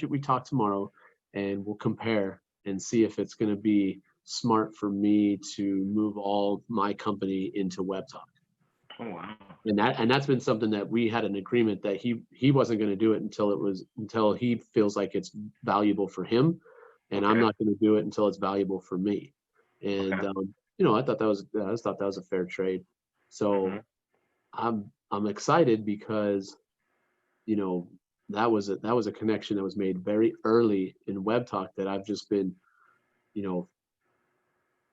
we talk tomorrow and we'll compare and see if it's going to be smart for me to move all my company into Web Talk. Oh, wow. And that's been something that we had an agreement that he wasn't going to do it until he feels like it's valuable for him, and I'm not going to do it until it's valuable for me. And I thought that was a fair trade. So I'm excited because that was a connection that was made very early in Web Talk that I've just been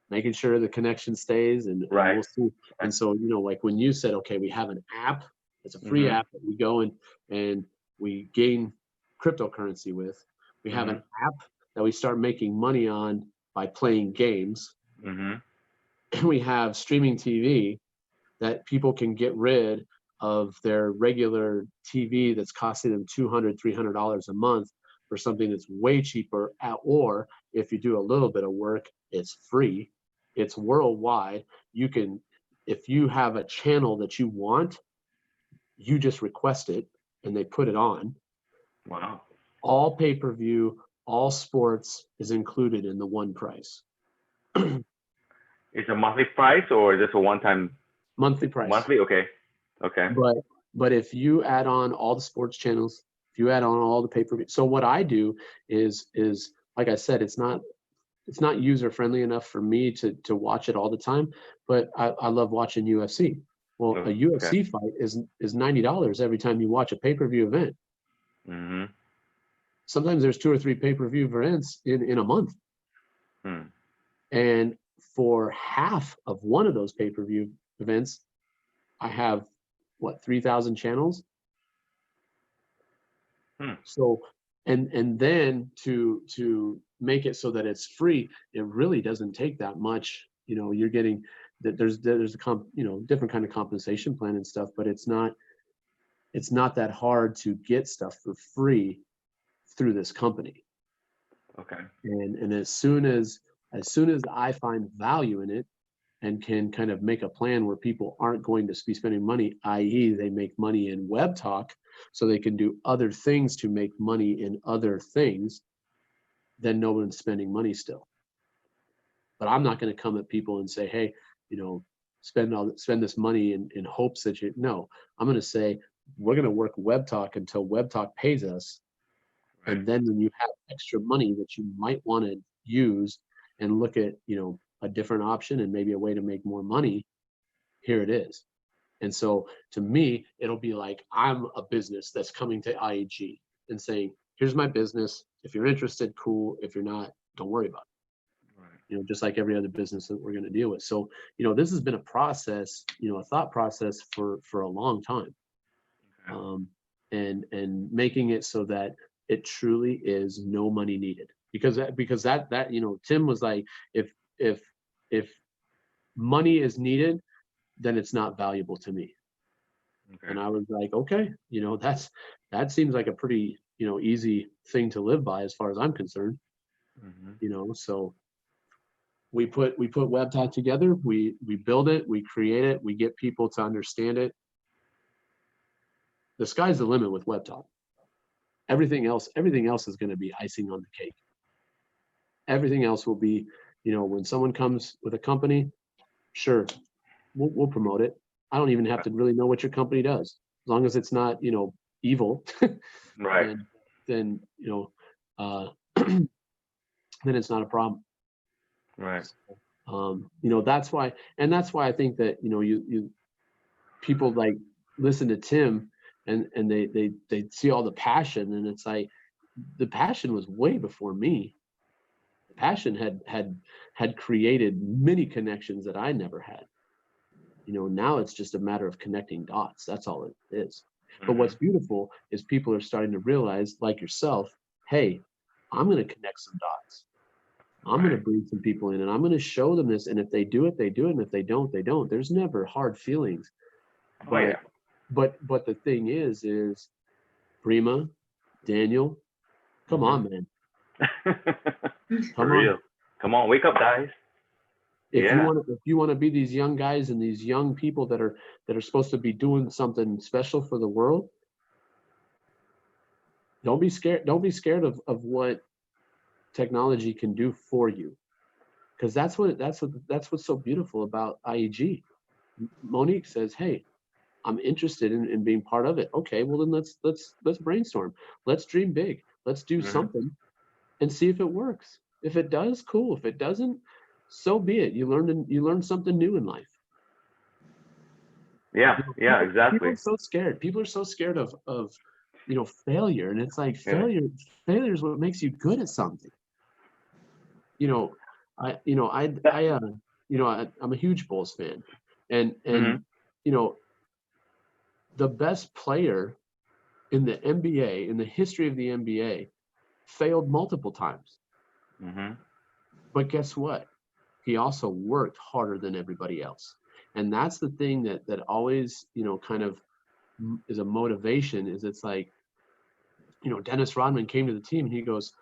making sure the connection stays, and we'll see. And so, you know, like when you said, okay, we have an app, it's a free app that we go and we gain cryptocurrency with. We have an app that we start making money on by playing games. And we have streaming TV that people can get rid of their regular TV that's costing them $200, $300 a month for something that's way cheaper. Or if you do a little bit of work, it's free. It's worldwide. You can, if you have a channel that you want, you just request it and they put it on. Wow. All pay-per-view, all sports is included in the one price. It's a monthly price, or is this a one-time? Monthly price. Monthly, okay. But if you add on all the sports channels, if you add on all the pay-per-view, so what I do is like I said, it's not user friendly enough for me to watch it all the time, but I love watching UFC. Well, a UFC fight is $90 every time you watch a pay-per-view event. Sometimes there's 2 or 3 pay-per-view events in a month. And for half of one of those pay-per-view events, I have 3,000 channels. So, and then to make it so that it's free, it really doesn't take that much. You know, you're getting that there's a different kind of compensation plan and stuff, but it's not that hard to get stuff for free through this company. Okay. And as soon as I find value in it and can kind of make a plan where people aren't going to be spending money, i.e. they make money in web talk so they can do other things to make money in other things, then no one's spending money still. But I'm not going to come at people and say, hey, you know, spend this money in hopes that you, no, I'm going to say, we're going to work web talk until web talk pays us. And then when you have extra money that you might want to use and look at, you know, a different option and maybe a way to make more money, here it is. And so to me, it'll be like I'm a business that's coming to IAG and saying, here's my business. If you're interested, cool. If you're not, don't worry about it. You know, just like every other business that we're going to deal with. So, you know, this has been a process, you know, a thought process for a long time. And making it so that it truly is no money needed, because that you know, Tim was like, if money is needed, then it's not valuable to me. And I was like, okay, you know, that seems like a pretty, you know, easy thing to live by as far as I'm concerned. You know, so we put WebTalk together, we build it, we create it, we get people to understand it. The sky's the limit with WebTalk. Everything else is going to be icing on the cake. Everything else will be, you know, when someone comes with a company, sure, we'll promote it. I don't even have to really know what your company does, as long as it's not, you know, evil. Right. And then, you know, then it's not a problem. Right. You know, that's why I think that, you know, you people like listen to Tim and they see all the passion, and it's like the passion was way before me. The passion had created many connections that I never had. You know, now it's just a matter of connecting dots. That's all it is. But what's beautiful is people are starting to realize, like yourself, hey, I'm going to connect some dots. I'm going to bring some people in and I'm going to show them this. And if they do it, they do it. And if they don't, they don't. There's never hard feelings. But the thing is Prima, Daniel, come on, man. For real. Come on, wake up, guys. If you want to be these young guys and these young people that are supposed to be doing something special for the world, don't be scared. Don't be scared of what technology can do for you, because that's what's so beautiful about IEG. Monique says, hey, I'm interested in being part of it. Okay, well then let's brainstorm. Let's dream big. Let's do something and see if it works. If it does, cool. If it doesn't, so be it. You learned something new in life. Yeah, yeah, exactly. People are so scared. People are so scared of you know, failure, and it's like failure is what makes you good at something. You know, I'm a huge Bulls fan, and Mhm. you know, the best player in the NBA, in the history of the NBA, failed multiple times. Mhm. But guess what? He also worked harder than everybody else. And that's the thing that always, kind of is a motivation, is it's like, Dennis Rodman came to the team and he goes,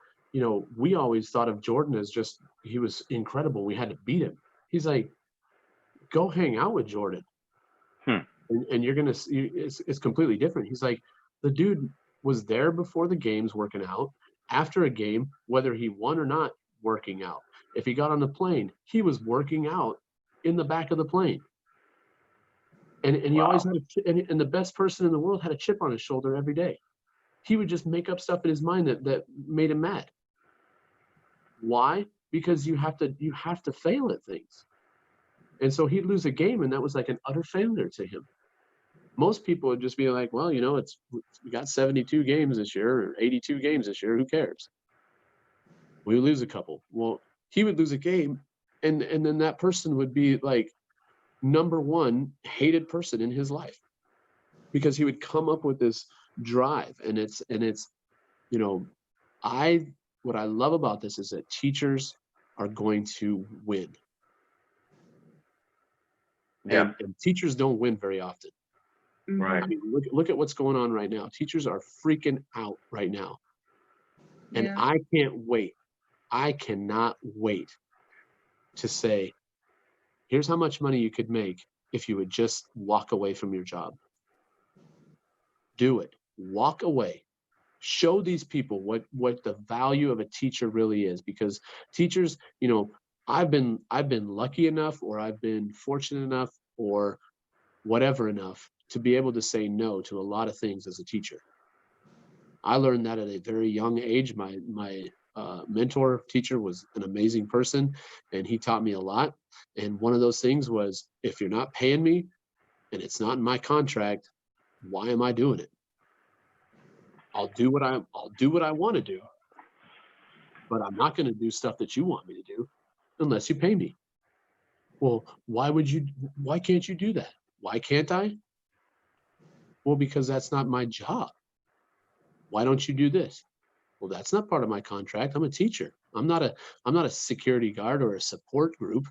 we always thought of Jordan as just, he was incredible. We had to beat him. He's like, go hang out with Jordan. Hmm. And you're going to see, it's completely different. He's like, the dude was there before the games working out, after a game, whether he won or not, working out. If he got on the plane, he was working out in the back of the plane. And he always Wow. had and the best person in the world had a chip on his shoulder every day. He would just make up stuff in his mind that made him mad. Why? Because you have to fail at things. And so he'd lose a game, and that was like an utter failure to him. Most people would just be like, well, we got 72 games this year or 82 games this year. Who cares? We lose a couple. Well, he would lose a game, and then that person would be like number one hated person in his life, because he would come up with this drive. And it's what I love about this is that teachers are going to win. Yeah. And teachers don't win very often. Right. I mean, look at what's going on right now. Teachers are freaking out right now. And Yeah. I can't wait. I cannot wait to say, here's how much money you could make if you would just walk away from your job. Do it. Walk away. Show these people what the value of a teacher really is, because teachers, I've been lucky enough, or I've been fortunate enough, or whatever enough, to be able to say no to a lot of things as a teacher. I learned that at a very young age. My mentor teacher was an amazing person, and he taught me a lot. And one of those things was, if you're not paying me and it's not in my contract, why am I doing it? I'll do what I want to do, but I'm not going to do stuff that you want me to do unless you pay me. Well, why can't you do that? Why can't I? Well, because that's not my job. Why don't you do this? Well, that's not part of my contract. I'm a teacher. I'm not a security guard or a support group.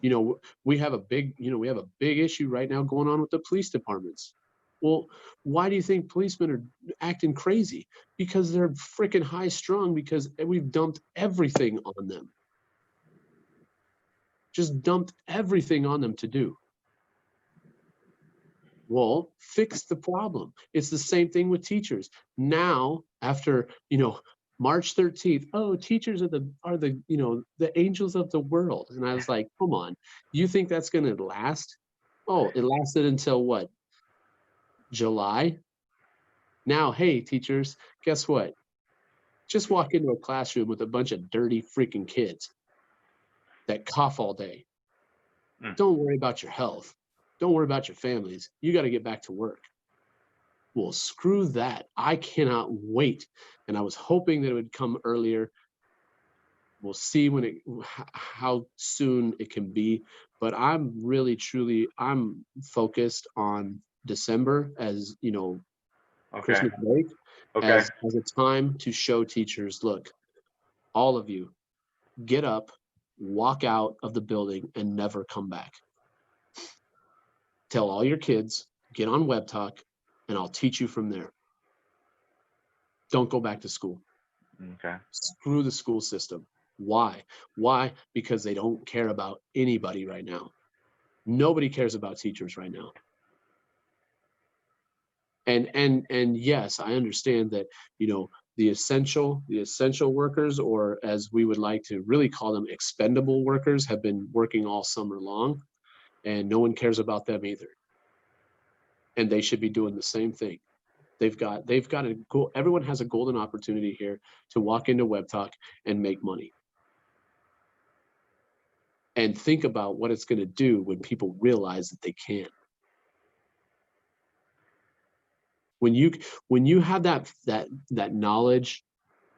We have a big issue right now going on with the police departments. Well, why do you think policemen are acting crazy? Because they're freaking high strung, because we've dumped everything on them. Just dumped everything on them to do. Well, fix the problem. It's the same thing with teachers. Now, after, March 13th, oh, teachers are the angels of the world. And I was like, come on, you think that's going to last? Oh, it lasted until what? July? Now, hey, teachers, guess what? Just walk into a classroom with a bunch of dirty freaking kids that cough all day. Don't worry about your health. Don't worry about your families. You got to get back to work. Well, screw that. I cannot wait. And I was hoping that it would come earlier. We'll see how soon it can be. But I'm really, truly, I'm focused on December as, Okay. Christmas break, Okay. as a time to show teachers, look, all of you, get up, walk out of the building, and never come back. Tell all your kids, get on Web Talk, and I'll teach you from there. Don't go back to school. Okay. Screw the school system. Why? Why? Because they don't care about anybody right now. Nobody cares about teachers right now. And yes, I understand that, the essential workers, or as we would like to really call them, expendable workers, have been working all summer long, and no one cares about them either. And they should be doing the same thing. They've got a goal. Everyone has a golden opportunity here to walk into Web Talk and make money. And think about what it's going to do when people realize that they can. When you have that knowledge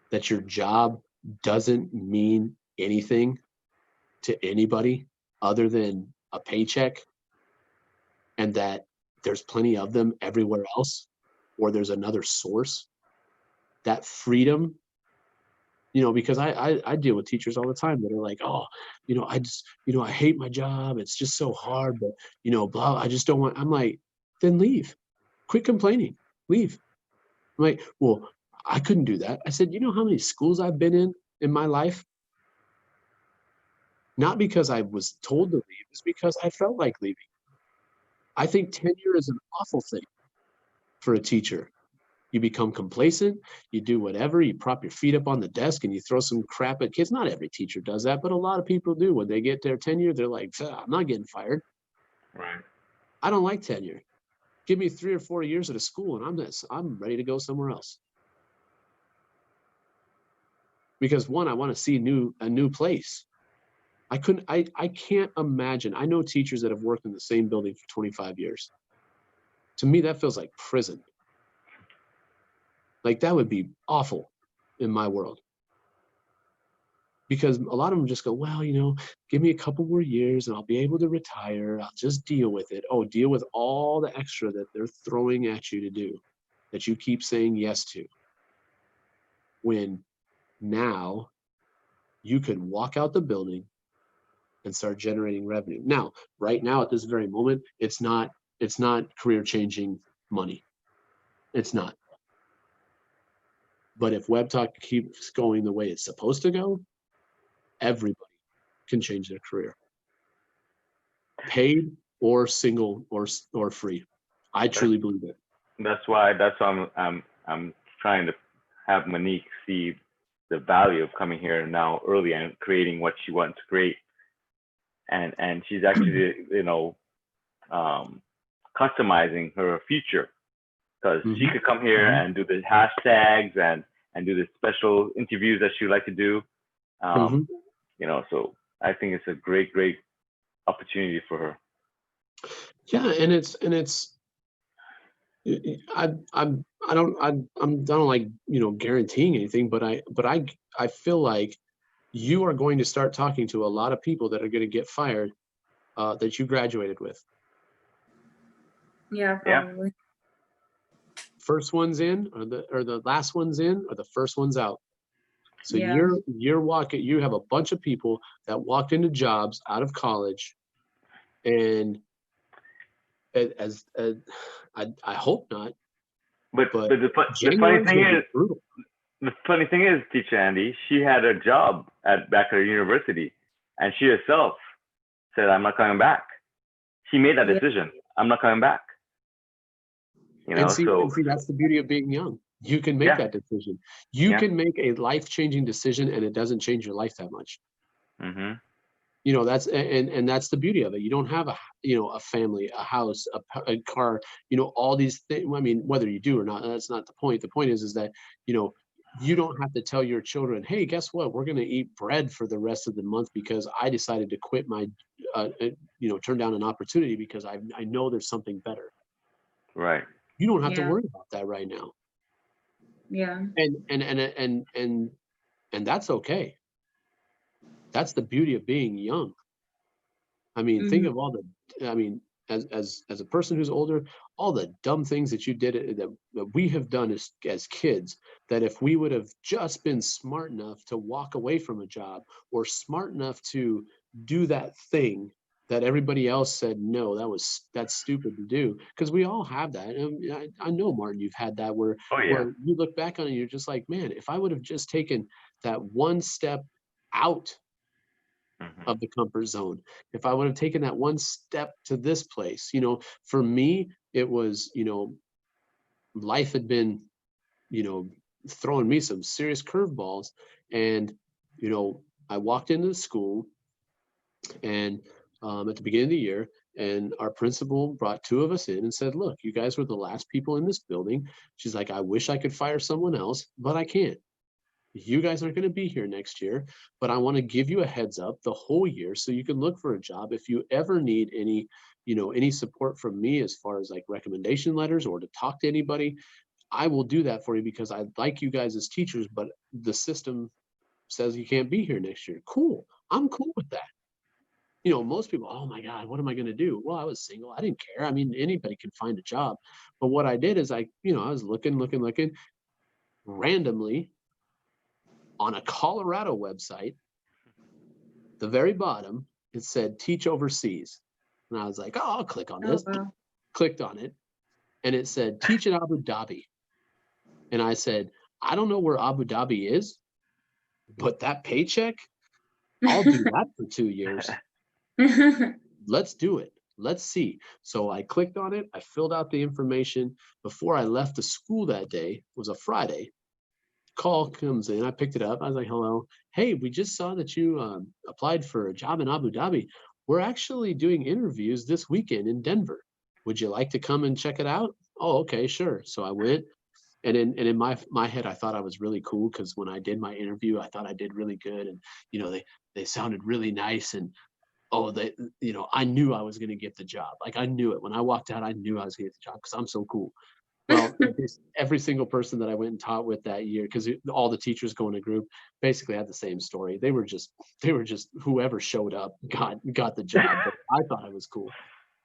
that your job doesn't mean anything to anybody other than a paycheck, and that there's plenty of them everywhere else, or there's another source, that freedom, because I deal with teachers all the time that are like, oh, I just, I hate my job. It's just so hard, but, blah, I just don't want, I'm like, then leave, quit complaining, leave. I'm like, well, I couldn't do that. I said, you know how many schools I've been in my life? Not because I was told to leave, it's because I felt like leaving. I think tenure is an awful thing for a teacher. You become complacent, you do whatever, you prop your feet up on the desk and you throw some crap at kids. Not every teacher does that, but a lot of people do. When they get their tenure, they're like, I'm not getting fired. Right. I don't like tenure. Give me 3 or 4 years at a school and I'm ready to go somewhere else. Because one, I want to see a new place. I can't imagine. I know teachers that have worked in the same building for 25 years. To me, that feels like prison. Like that would be awful in my world. Because a lot of them just go, well, give me a couple more years and I'll be able to retire. I'll just deal with it. Oh, deal with all the extra that they're throwing at you to do, that you keep saying yes to. When now you could walk out the building and start generating revenue. Now, right now at this very moment, it's not career changing money. It's not. But if Web Talk keeps going the way it's supposed to go, everybody can change their career. Paid or single or free. I truly believe it. That's why I'm trying to have Monique see the value of coming here now early and creating what she wants to create. And she's actually, customizing her future, because she could come here and do the hashtags and do the special interviews that she would like to do. So I think it's a great opportunity for her. Yeah, and I don't like guaranteeing anything, but I feel like you are going to start talking to a lot of people that are going to get fired that you graduated with. Yeah, probably. Yeah. First one's in, or the last one's in, or the first one's out. So Yeah. you have a bunch of people that walked into jobs out of college, and I hope not. But the funny thing is, Teacher Andy, she had a job back at her university, and she herself said, "I'm not coming back." She made that decision. I'm not coming back. And see, that's the beauty of being young. You can make that decision. You can make a life-changing decision, and it doesn't change your life that much. That's that's the beauty of it. You don't have a family, a house, a car, all these things. I mean, whether you do or not, that's not the point. The point is that you don't have to tell your children, hey, guess what? We're going to eat bread for the rest of the month because I decided to quit my, turn down an opportunity because I know there's something better. Right. You don't have to worry about that right now. Yeah. And that's okay. That's the beauty of being young. I mean, think of all as a person who's older, all the dumb things that you did that we have done as kids, that if we would have just been smart enough to walk away from a job, or smart enough to do that thing that everybody else said, no, that's stupid to do. Because we all have that. And I know, Martin, you've had that where you look back on it and you're just like, man, if I would have just taken that one step out of the comfort zone, if I would have taken that one step to this place, for me, it was, life had been, throwing me some serious curveballs. And, I walked into the school, and at the beginning of the year, and our principal brought 2 of us in and said, look, you guys were the last people in this building. She's like, I wish I could fire someone else, but I can't. You guys aren't going to be here next year, but I want to give you a heads up the whole year so you can look for a job. If you ever need any support from me as far as like recommendation letters or to talk to anybody, I will do that for you because I like you guys as teachers, but the system says you can't be here next year. Cool. I'm cool with that. You know, most people, oh my God, what am I going to do? Well, I was single. I didn't care. I mean, anybody can find a job. But what I did is I was looking, randomly on a Colorado website, the very bottom, it said teach overseas. And I was like, oh, I'll click on Oh, this. wow. Clicked on it. And it said teach in Abu Dhabi. And I said, I don't know where Abu Dhabi is, but that paycheck, I'll do that for 2 years. Let's do it. Let's see. So I clicked on it. I filled out the information. Before I left the school that day, it was a Friday, call comes in. I picked it up. I was like, hello. Hey, we just saw that you applied for a job in Abu Dhabi. We're actually doing interviews this weekend in Denver. Would you like to come and check it out? Oh, okay, sure. So I went. And in my head, I thought I was really cool because when I did my interview, I thought I did really good. And, they sounded really nice. And, I knew I was going to get the job. Like I knew it. When I walked out, I knew I was going to get the job because I'm so cool. Well, every single person that I went and taught with that year, because all the teachers go in a group, basically had the same story. They were just whoever showed up got the job. But I thought I was cool.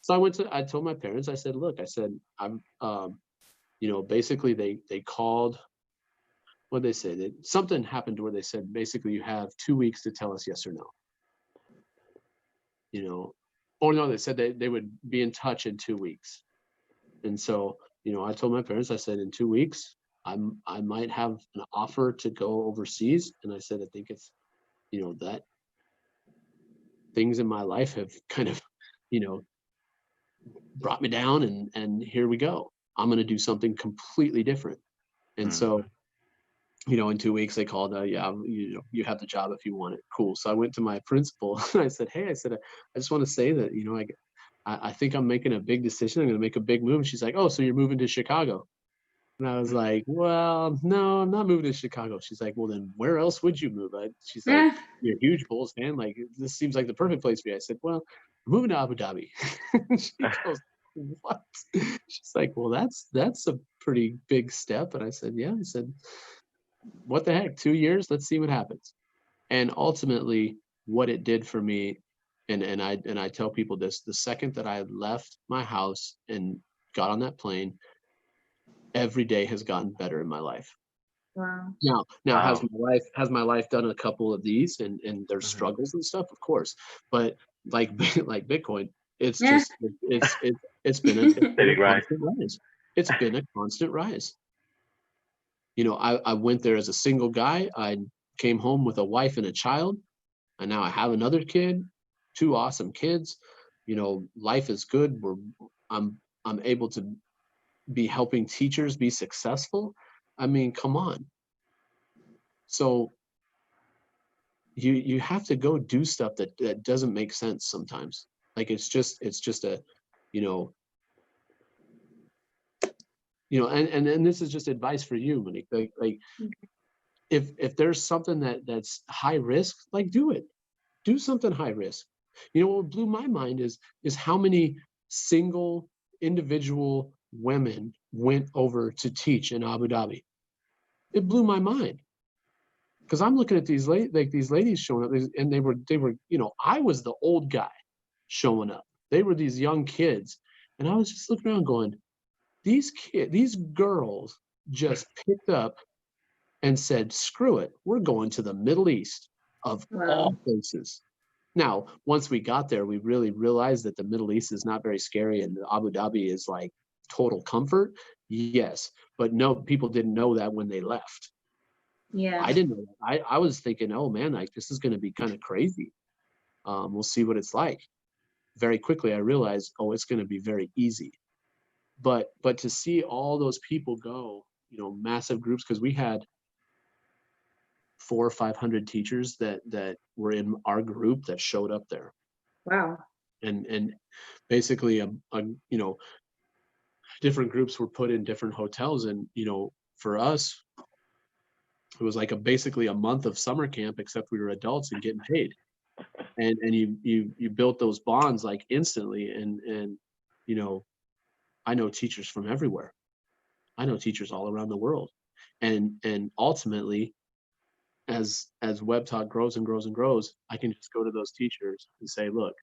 So I told my parents, I said, look, I said, I'm, basically they called, what they say, that something happened where they said, basically you have 2 weeks to tell us yes or no, or no, they said they would be in touch in 2 weeks. And so, I told my parents, I said, in 2 weeks, I might have an offer to go overseas. And I said, I think it's, that things in my life have kind of, brought me down and here we go. I'm going to do something completely different. And so, in 2 weeks they called, yeah, you have the job if you want it. Cool. So I went to my principal and I said, hey, I just want to say that, I think I'm making a big decision. I'm going to make a big move. And she's like, oh, so you're moving to Chicago? And I was like, well, no, I'm not moving to Chicago. She's like, well, then where else would you move? She's like, you're a huge Bulls fan. Like, this seems like the perfect place for you. I said, well, I'm moving to Abu Dhabi. She goes, what? She's like, well, that's a pretty big step. And I said, yeah. I said, what the heck, 2 years? Let's see what happens. And ultimately, what it did for me, and I tell people this, the second that I left my house and got on that plane, every day has gotten better in my life. Wow. Now Wow. has my life done a couple of these and there's struggles and stuff, of course, but like Bitcoin, it's just it's been a constant rise. It's been a constant rise. I went there as a single guy. I came home with a wife and a child, and now I have another kid, 2 awesome kids. Life is good. I'm able to be helping teachers be successful. I mean, come on. So you have to go do stuff that doesn't make sense sometimes. Like it's just a, and this is just advice for you, Monique. Like if there's something that's high risk, like do it. Do something high risk. What blew my mind is how many single individual women went over to teach in Abu Dhabi. It blew my mind because I'm looking at these ladies showing up, and they were I was the old guy showing up. They were these young kids, and I was just looking around going, these girls just picked up and said, screw it, we're going to the Middle East of all places. Now, once we got there, we really realized that the Middle East is not very scary and Abu Dhabi is like total comfort. Yes, but no, people didn't know that when they left. Yeah. I didn't know that. I was thinking, oh man, like this is going to be kind of crazy. We'll see what it's like. Very quickly, I realized, oh, it's going to be very easy. But to see all those people go, massive groups, because we had 400 or 500 teachers that were in our group that showed up there. Wow. And basically different groups were put in different hotels, and for us it was like basically a month of summer camp, except we were adults and getting paid. And you built those bonds like instantly, and I know teachers from everywhere. I know teachers all around the world, and ultimately as Web Talk grows and grows and grows, I can just go to those teachers and say, look,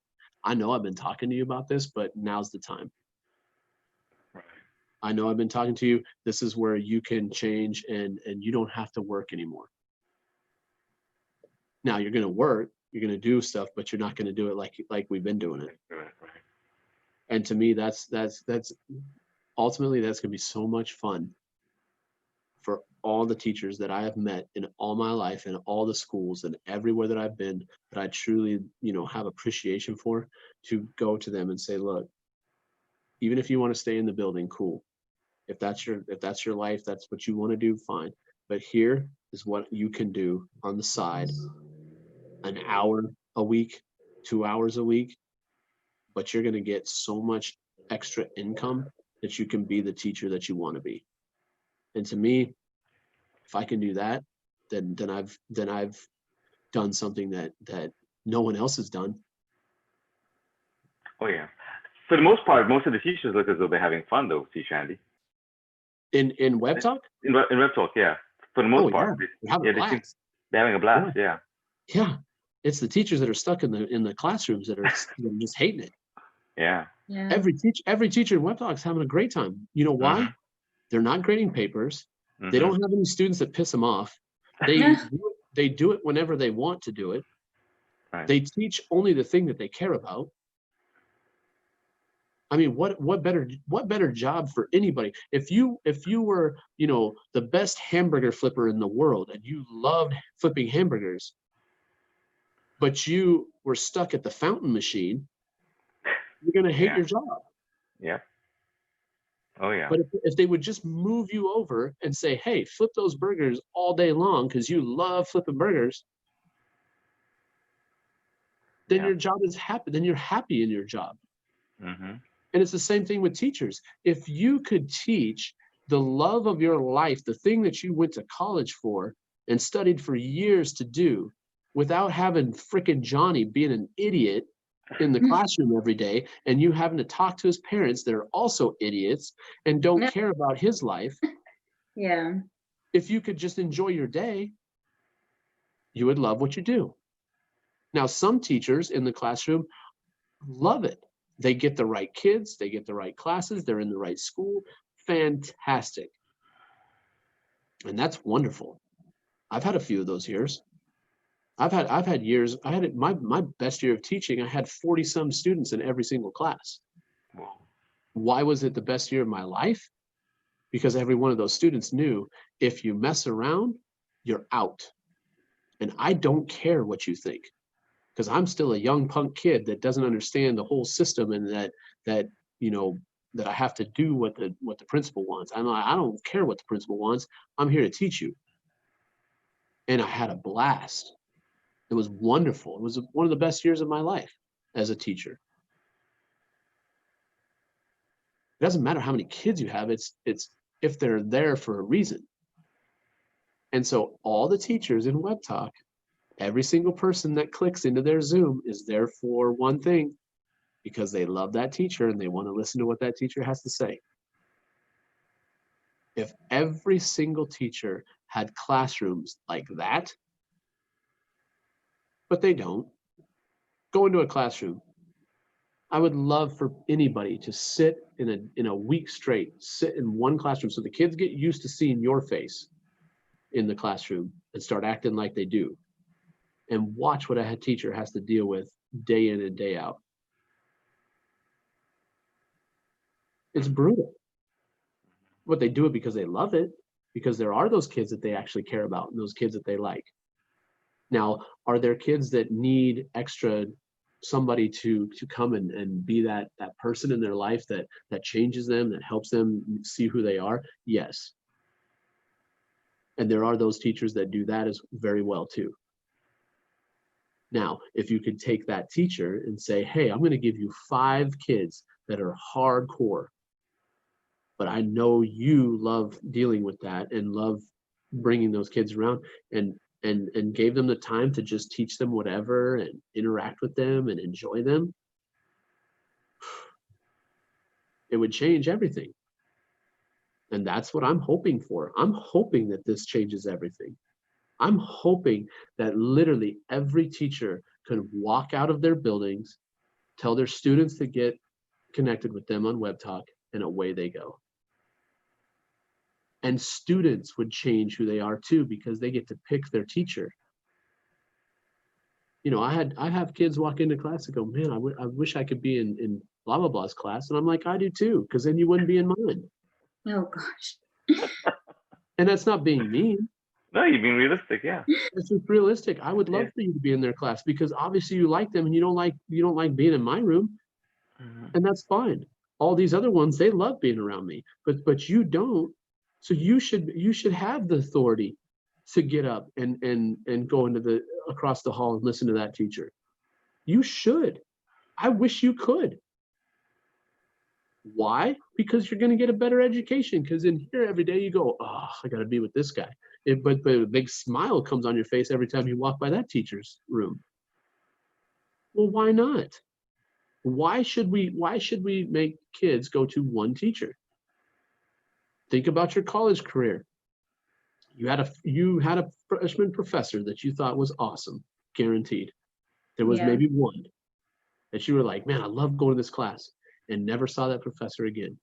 I know I've been talking to you about this, but now's the time. Right. I know I've been talking to you. This is where you can change, and you don't have to work anymore. Now you're going to work, you're going to do stuff, but you're not going to do it like we've been doing it. Right. And to me, that's ultimately, that's going to be so much fun for all the teachers that I have met in all my life, and all the schools and everywhere that I've been, that I truly, have appreciation for, to go to them and say, look, even if you want to stay in the building, cool. If that's your life, that's what you want to do, fine. But here is what you can do on the side, an hour a week, 2 hours a week, but you're going to get so much extra income that you can be the teacher that you want to be. And to me, if I can do that, then I've done something that no one else has done. Oh yeah. For the most part, most of the teachers look as though they're having fun, though, Teacher Andy. In Web Talk? In Web Talk, yeah. For the most part, yeah, they're having a blast. They're having a blast, yeah. Yeah, it's the teachers that are stuck in the classrooms that are just hating it. Yeah. Every teacher in Web Talk is having a great time. You know why? Mm-hmm. They're not grading papers. Mm-hmm. They don't have any students that piss them off. They do it whenever they want to do it. Right. They teach only the thing that they care about. I mean, what better job for anybody? If you were, the best hamburger flipper in the world, and you loved flipping hamburgers, but you were stuck at the fountain machine, you're going to hate your job. Yeah. Oh yeah. But if they would just move you over and say, hey, flip those burgers all day long because you love flipping burgers, then your job is happy. Then you're happy in your job. Mm-hmm. And it's the same thing with teachers. If you could teach the love of your life, the thing that you went to college for and studied for years to do, without having frickin' Johnny being an idiot in the classroom every day, and you having to talk to his parents that are also idiots and don't care about his life. Yeah. If you could just enjoy your day, you would love what you do. Now, some teachers in the classroom love it. They get the right kids, they get the right classes, they're in the right school. Fantastic. And that's wonderful. I've had a few of those years. I've had years, my best year of teaching, I had 40 some students in every single class. Wow. Why was it the best year of my life? Because every one of those students knew, if you mess around, you're out. And I don't care what you think, because I'm still a young punk kid that doesn't understand the whole system, and that I have to do what the principal wants. I don't care what the principal wants. I'm here to teach you. And I had a blast. It was wonderful. It was one of the best years of my life as a teacher. It doesn't matter how many kids you have. It's if they're there for a reason. And so all the teachers in Web Talk, every single person that clicks into their Zoom is there for one thing, because they love that teacher and they want to listen to what that teacher has to say. If every single teacher had classrooms like that, but they don't, go into a classroom. I would love for anybody to sit in a week straight, sit in one classroom, so the kids get used to seeing your face in the classroom and start acting like they do, and watch what a teacher has to deal with day in and day out. It's brutal. But they do it because they love it, because there are those kids that they actually care about and those kids that they like. Now, are there kids that need extra somebody to come and be that person in their life that changes them, that helps them see who they are? Yes. And there are those teachers that do that as very well too. Now, if you could take that teacher and say, hey, I'm going to give you 5 kids that are hardcore, but I know you love dealing with that and love bringing those kids around, and gave them the time to just teach them whatever and interact with them and enjoy them, it would change everything. And that's what I'm hoping for. I'm hoping that this changes everything. I'm hoping that literally every teacher can walk out of their buildings, tell their students to get connected with them on WebTalk, and away they go. And students would change who they are too, because they get to pick their teacher. You know, I have kids walk into class and go, man, I wish I could be in blah blah blah's class, and I'm like, I do too, because then you wouldn't be in mine. Oh gosh. And that's not being mean. No, you're being realistic. Yeah. It's just realistic. I would love for you to be in their class, because obviously you like them and you don't like being in my room, and that's fine. All these other ones, they love being around me, but you don't. So you should have the authority to get up and go into across the hall and listen to that teacher. You should. I wish you could. Why? Because you're going to get a better education. Because in here every day you go, oh, I got to be with this guy. But a big smile comes on your face every time you walk by that teacher's room. Well, why not? Why should we make kids go to one teacher? Think about your college career. You had a freshman professor that you thought was awesome, guaranteed. There was maybe one that you were like, man, I love going to this class, and never saw that professor again.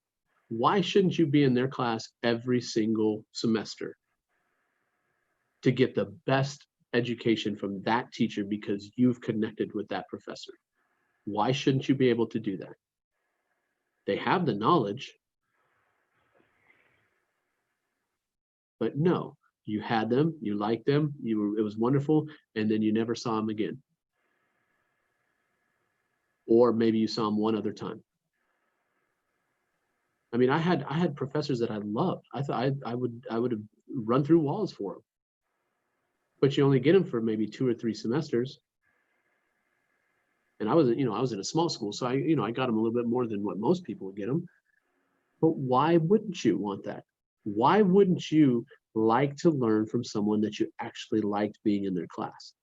Why shouldn't you be in their class every single semester to get the best education from that teacher because you've connected with that professor? Why shouldn't you be able to do that? They have the knowledge. But no, you had them, you liked them, it was wonderful, and then you never saw them again. Or maybe you saw them one other time. I mean, I had professors that I loved. I thought I would have run through walls for them. But you only get them for maybe 2 or 3 semesters. And I was in a small school, so I got them a little bit more than what most people would get them. But why wouldn't you want that? Why wouldn't you like to learn from someone that you actually liked being in their class?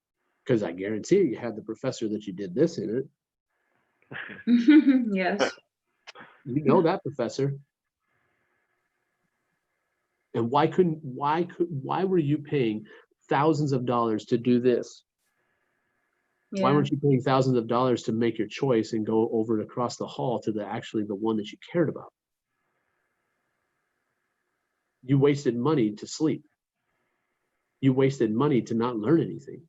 Because I guarantee you had the professor that you did this in it. Yes. You know that professor. And why were you paying thousands of dollars to do this? Yeah. Why weren't you paying thousands of dollars to make your choice and go over across the hall to the one that you cared about? You wasted money to sleep. You wasted money to not learn anything.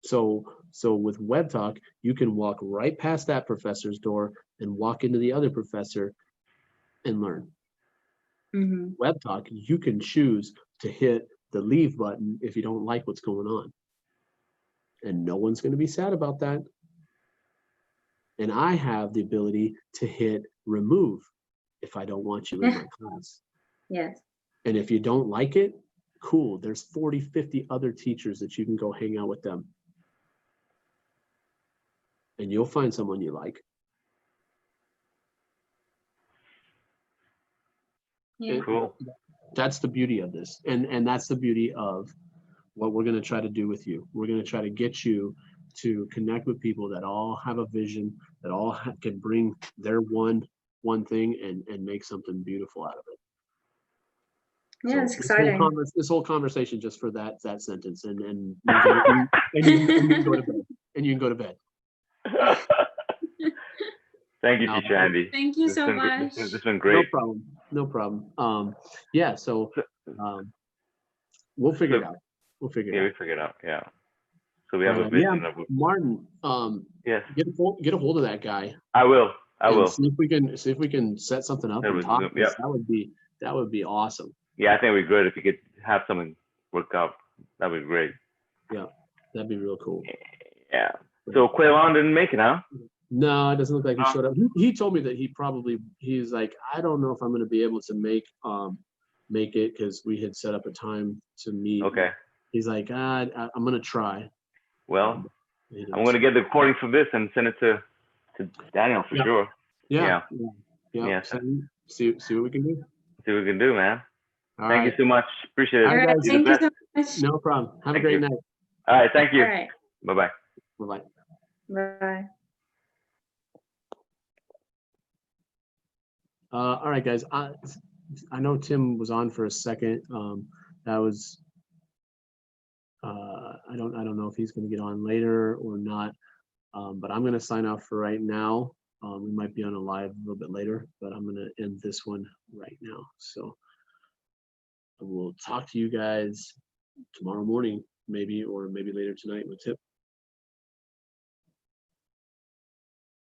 So with WebTalk, you can walk right past that professor's door and walk into the other professor and learn. WebTalk, you can choose to hit the leave button if you don't like what's going on. And no one's going to be sad about that. And I have the ability to hit remove if I don't want you in my class. Yes. And if you don't like it, cool. There's 40, 50 other teachers that you can go hang out with them. And you'll find someone you like. Yeah. Cool. That's the beauty of this. And that's the beauty of what we're going to try to do with you. We're going to try to get you to connect with people that all have a vision, that all can bring their one thing and make something beautiful out of it. Yeah, So it's exciting. This whole conversation just for that sentence, and you can go to bed. And you can go to bed. Thank you, teacher Andy. Thank you so much. This has been great. No problem. Yeah, so we'll figure it out. We'll figure it out. We figure it out. Yeah. So we have a vision of Martin. Yes. Get a hold of that guy. I will. See if we can set something up and talk. Yep. That would be awesome. Yeah, I think it'd be good if you could have something work out. That'd be great. Yeah, that'd be real cool. Yeah. So Quaylon didn't make it, huh? No, it doesn't look like he showed up. He told me that he's like, I don't know if I'm going to be able to make it because we had set up a time to meet. Okay. He's like, I'm going to try. Well, I'm going to get the recording for this and send it to Daniel for sure. Yeah. See what we can do. See what we can do, man. Thank you so much. Appreciate it. All right. Thank you so much. No problem. Have a great night. All right. Thank you. All right. Bye-bye. Bye-bye. Bye. All right, guys. I know Tim was on for a second. That was, I don't know if he's going to get on later or not, but I'm going to sign off for right now. We might be on a live a little bit later, but I'm going to end this one right now. So we'll talk to you guys tomorrow morning, maybe, or maybe later tonight with Tip.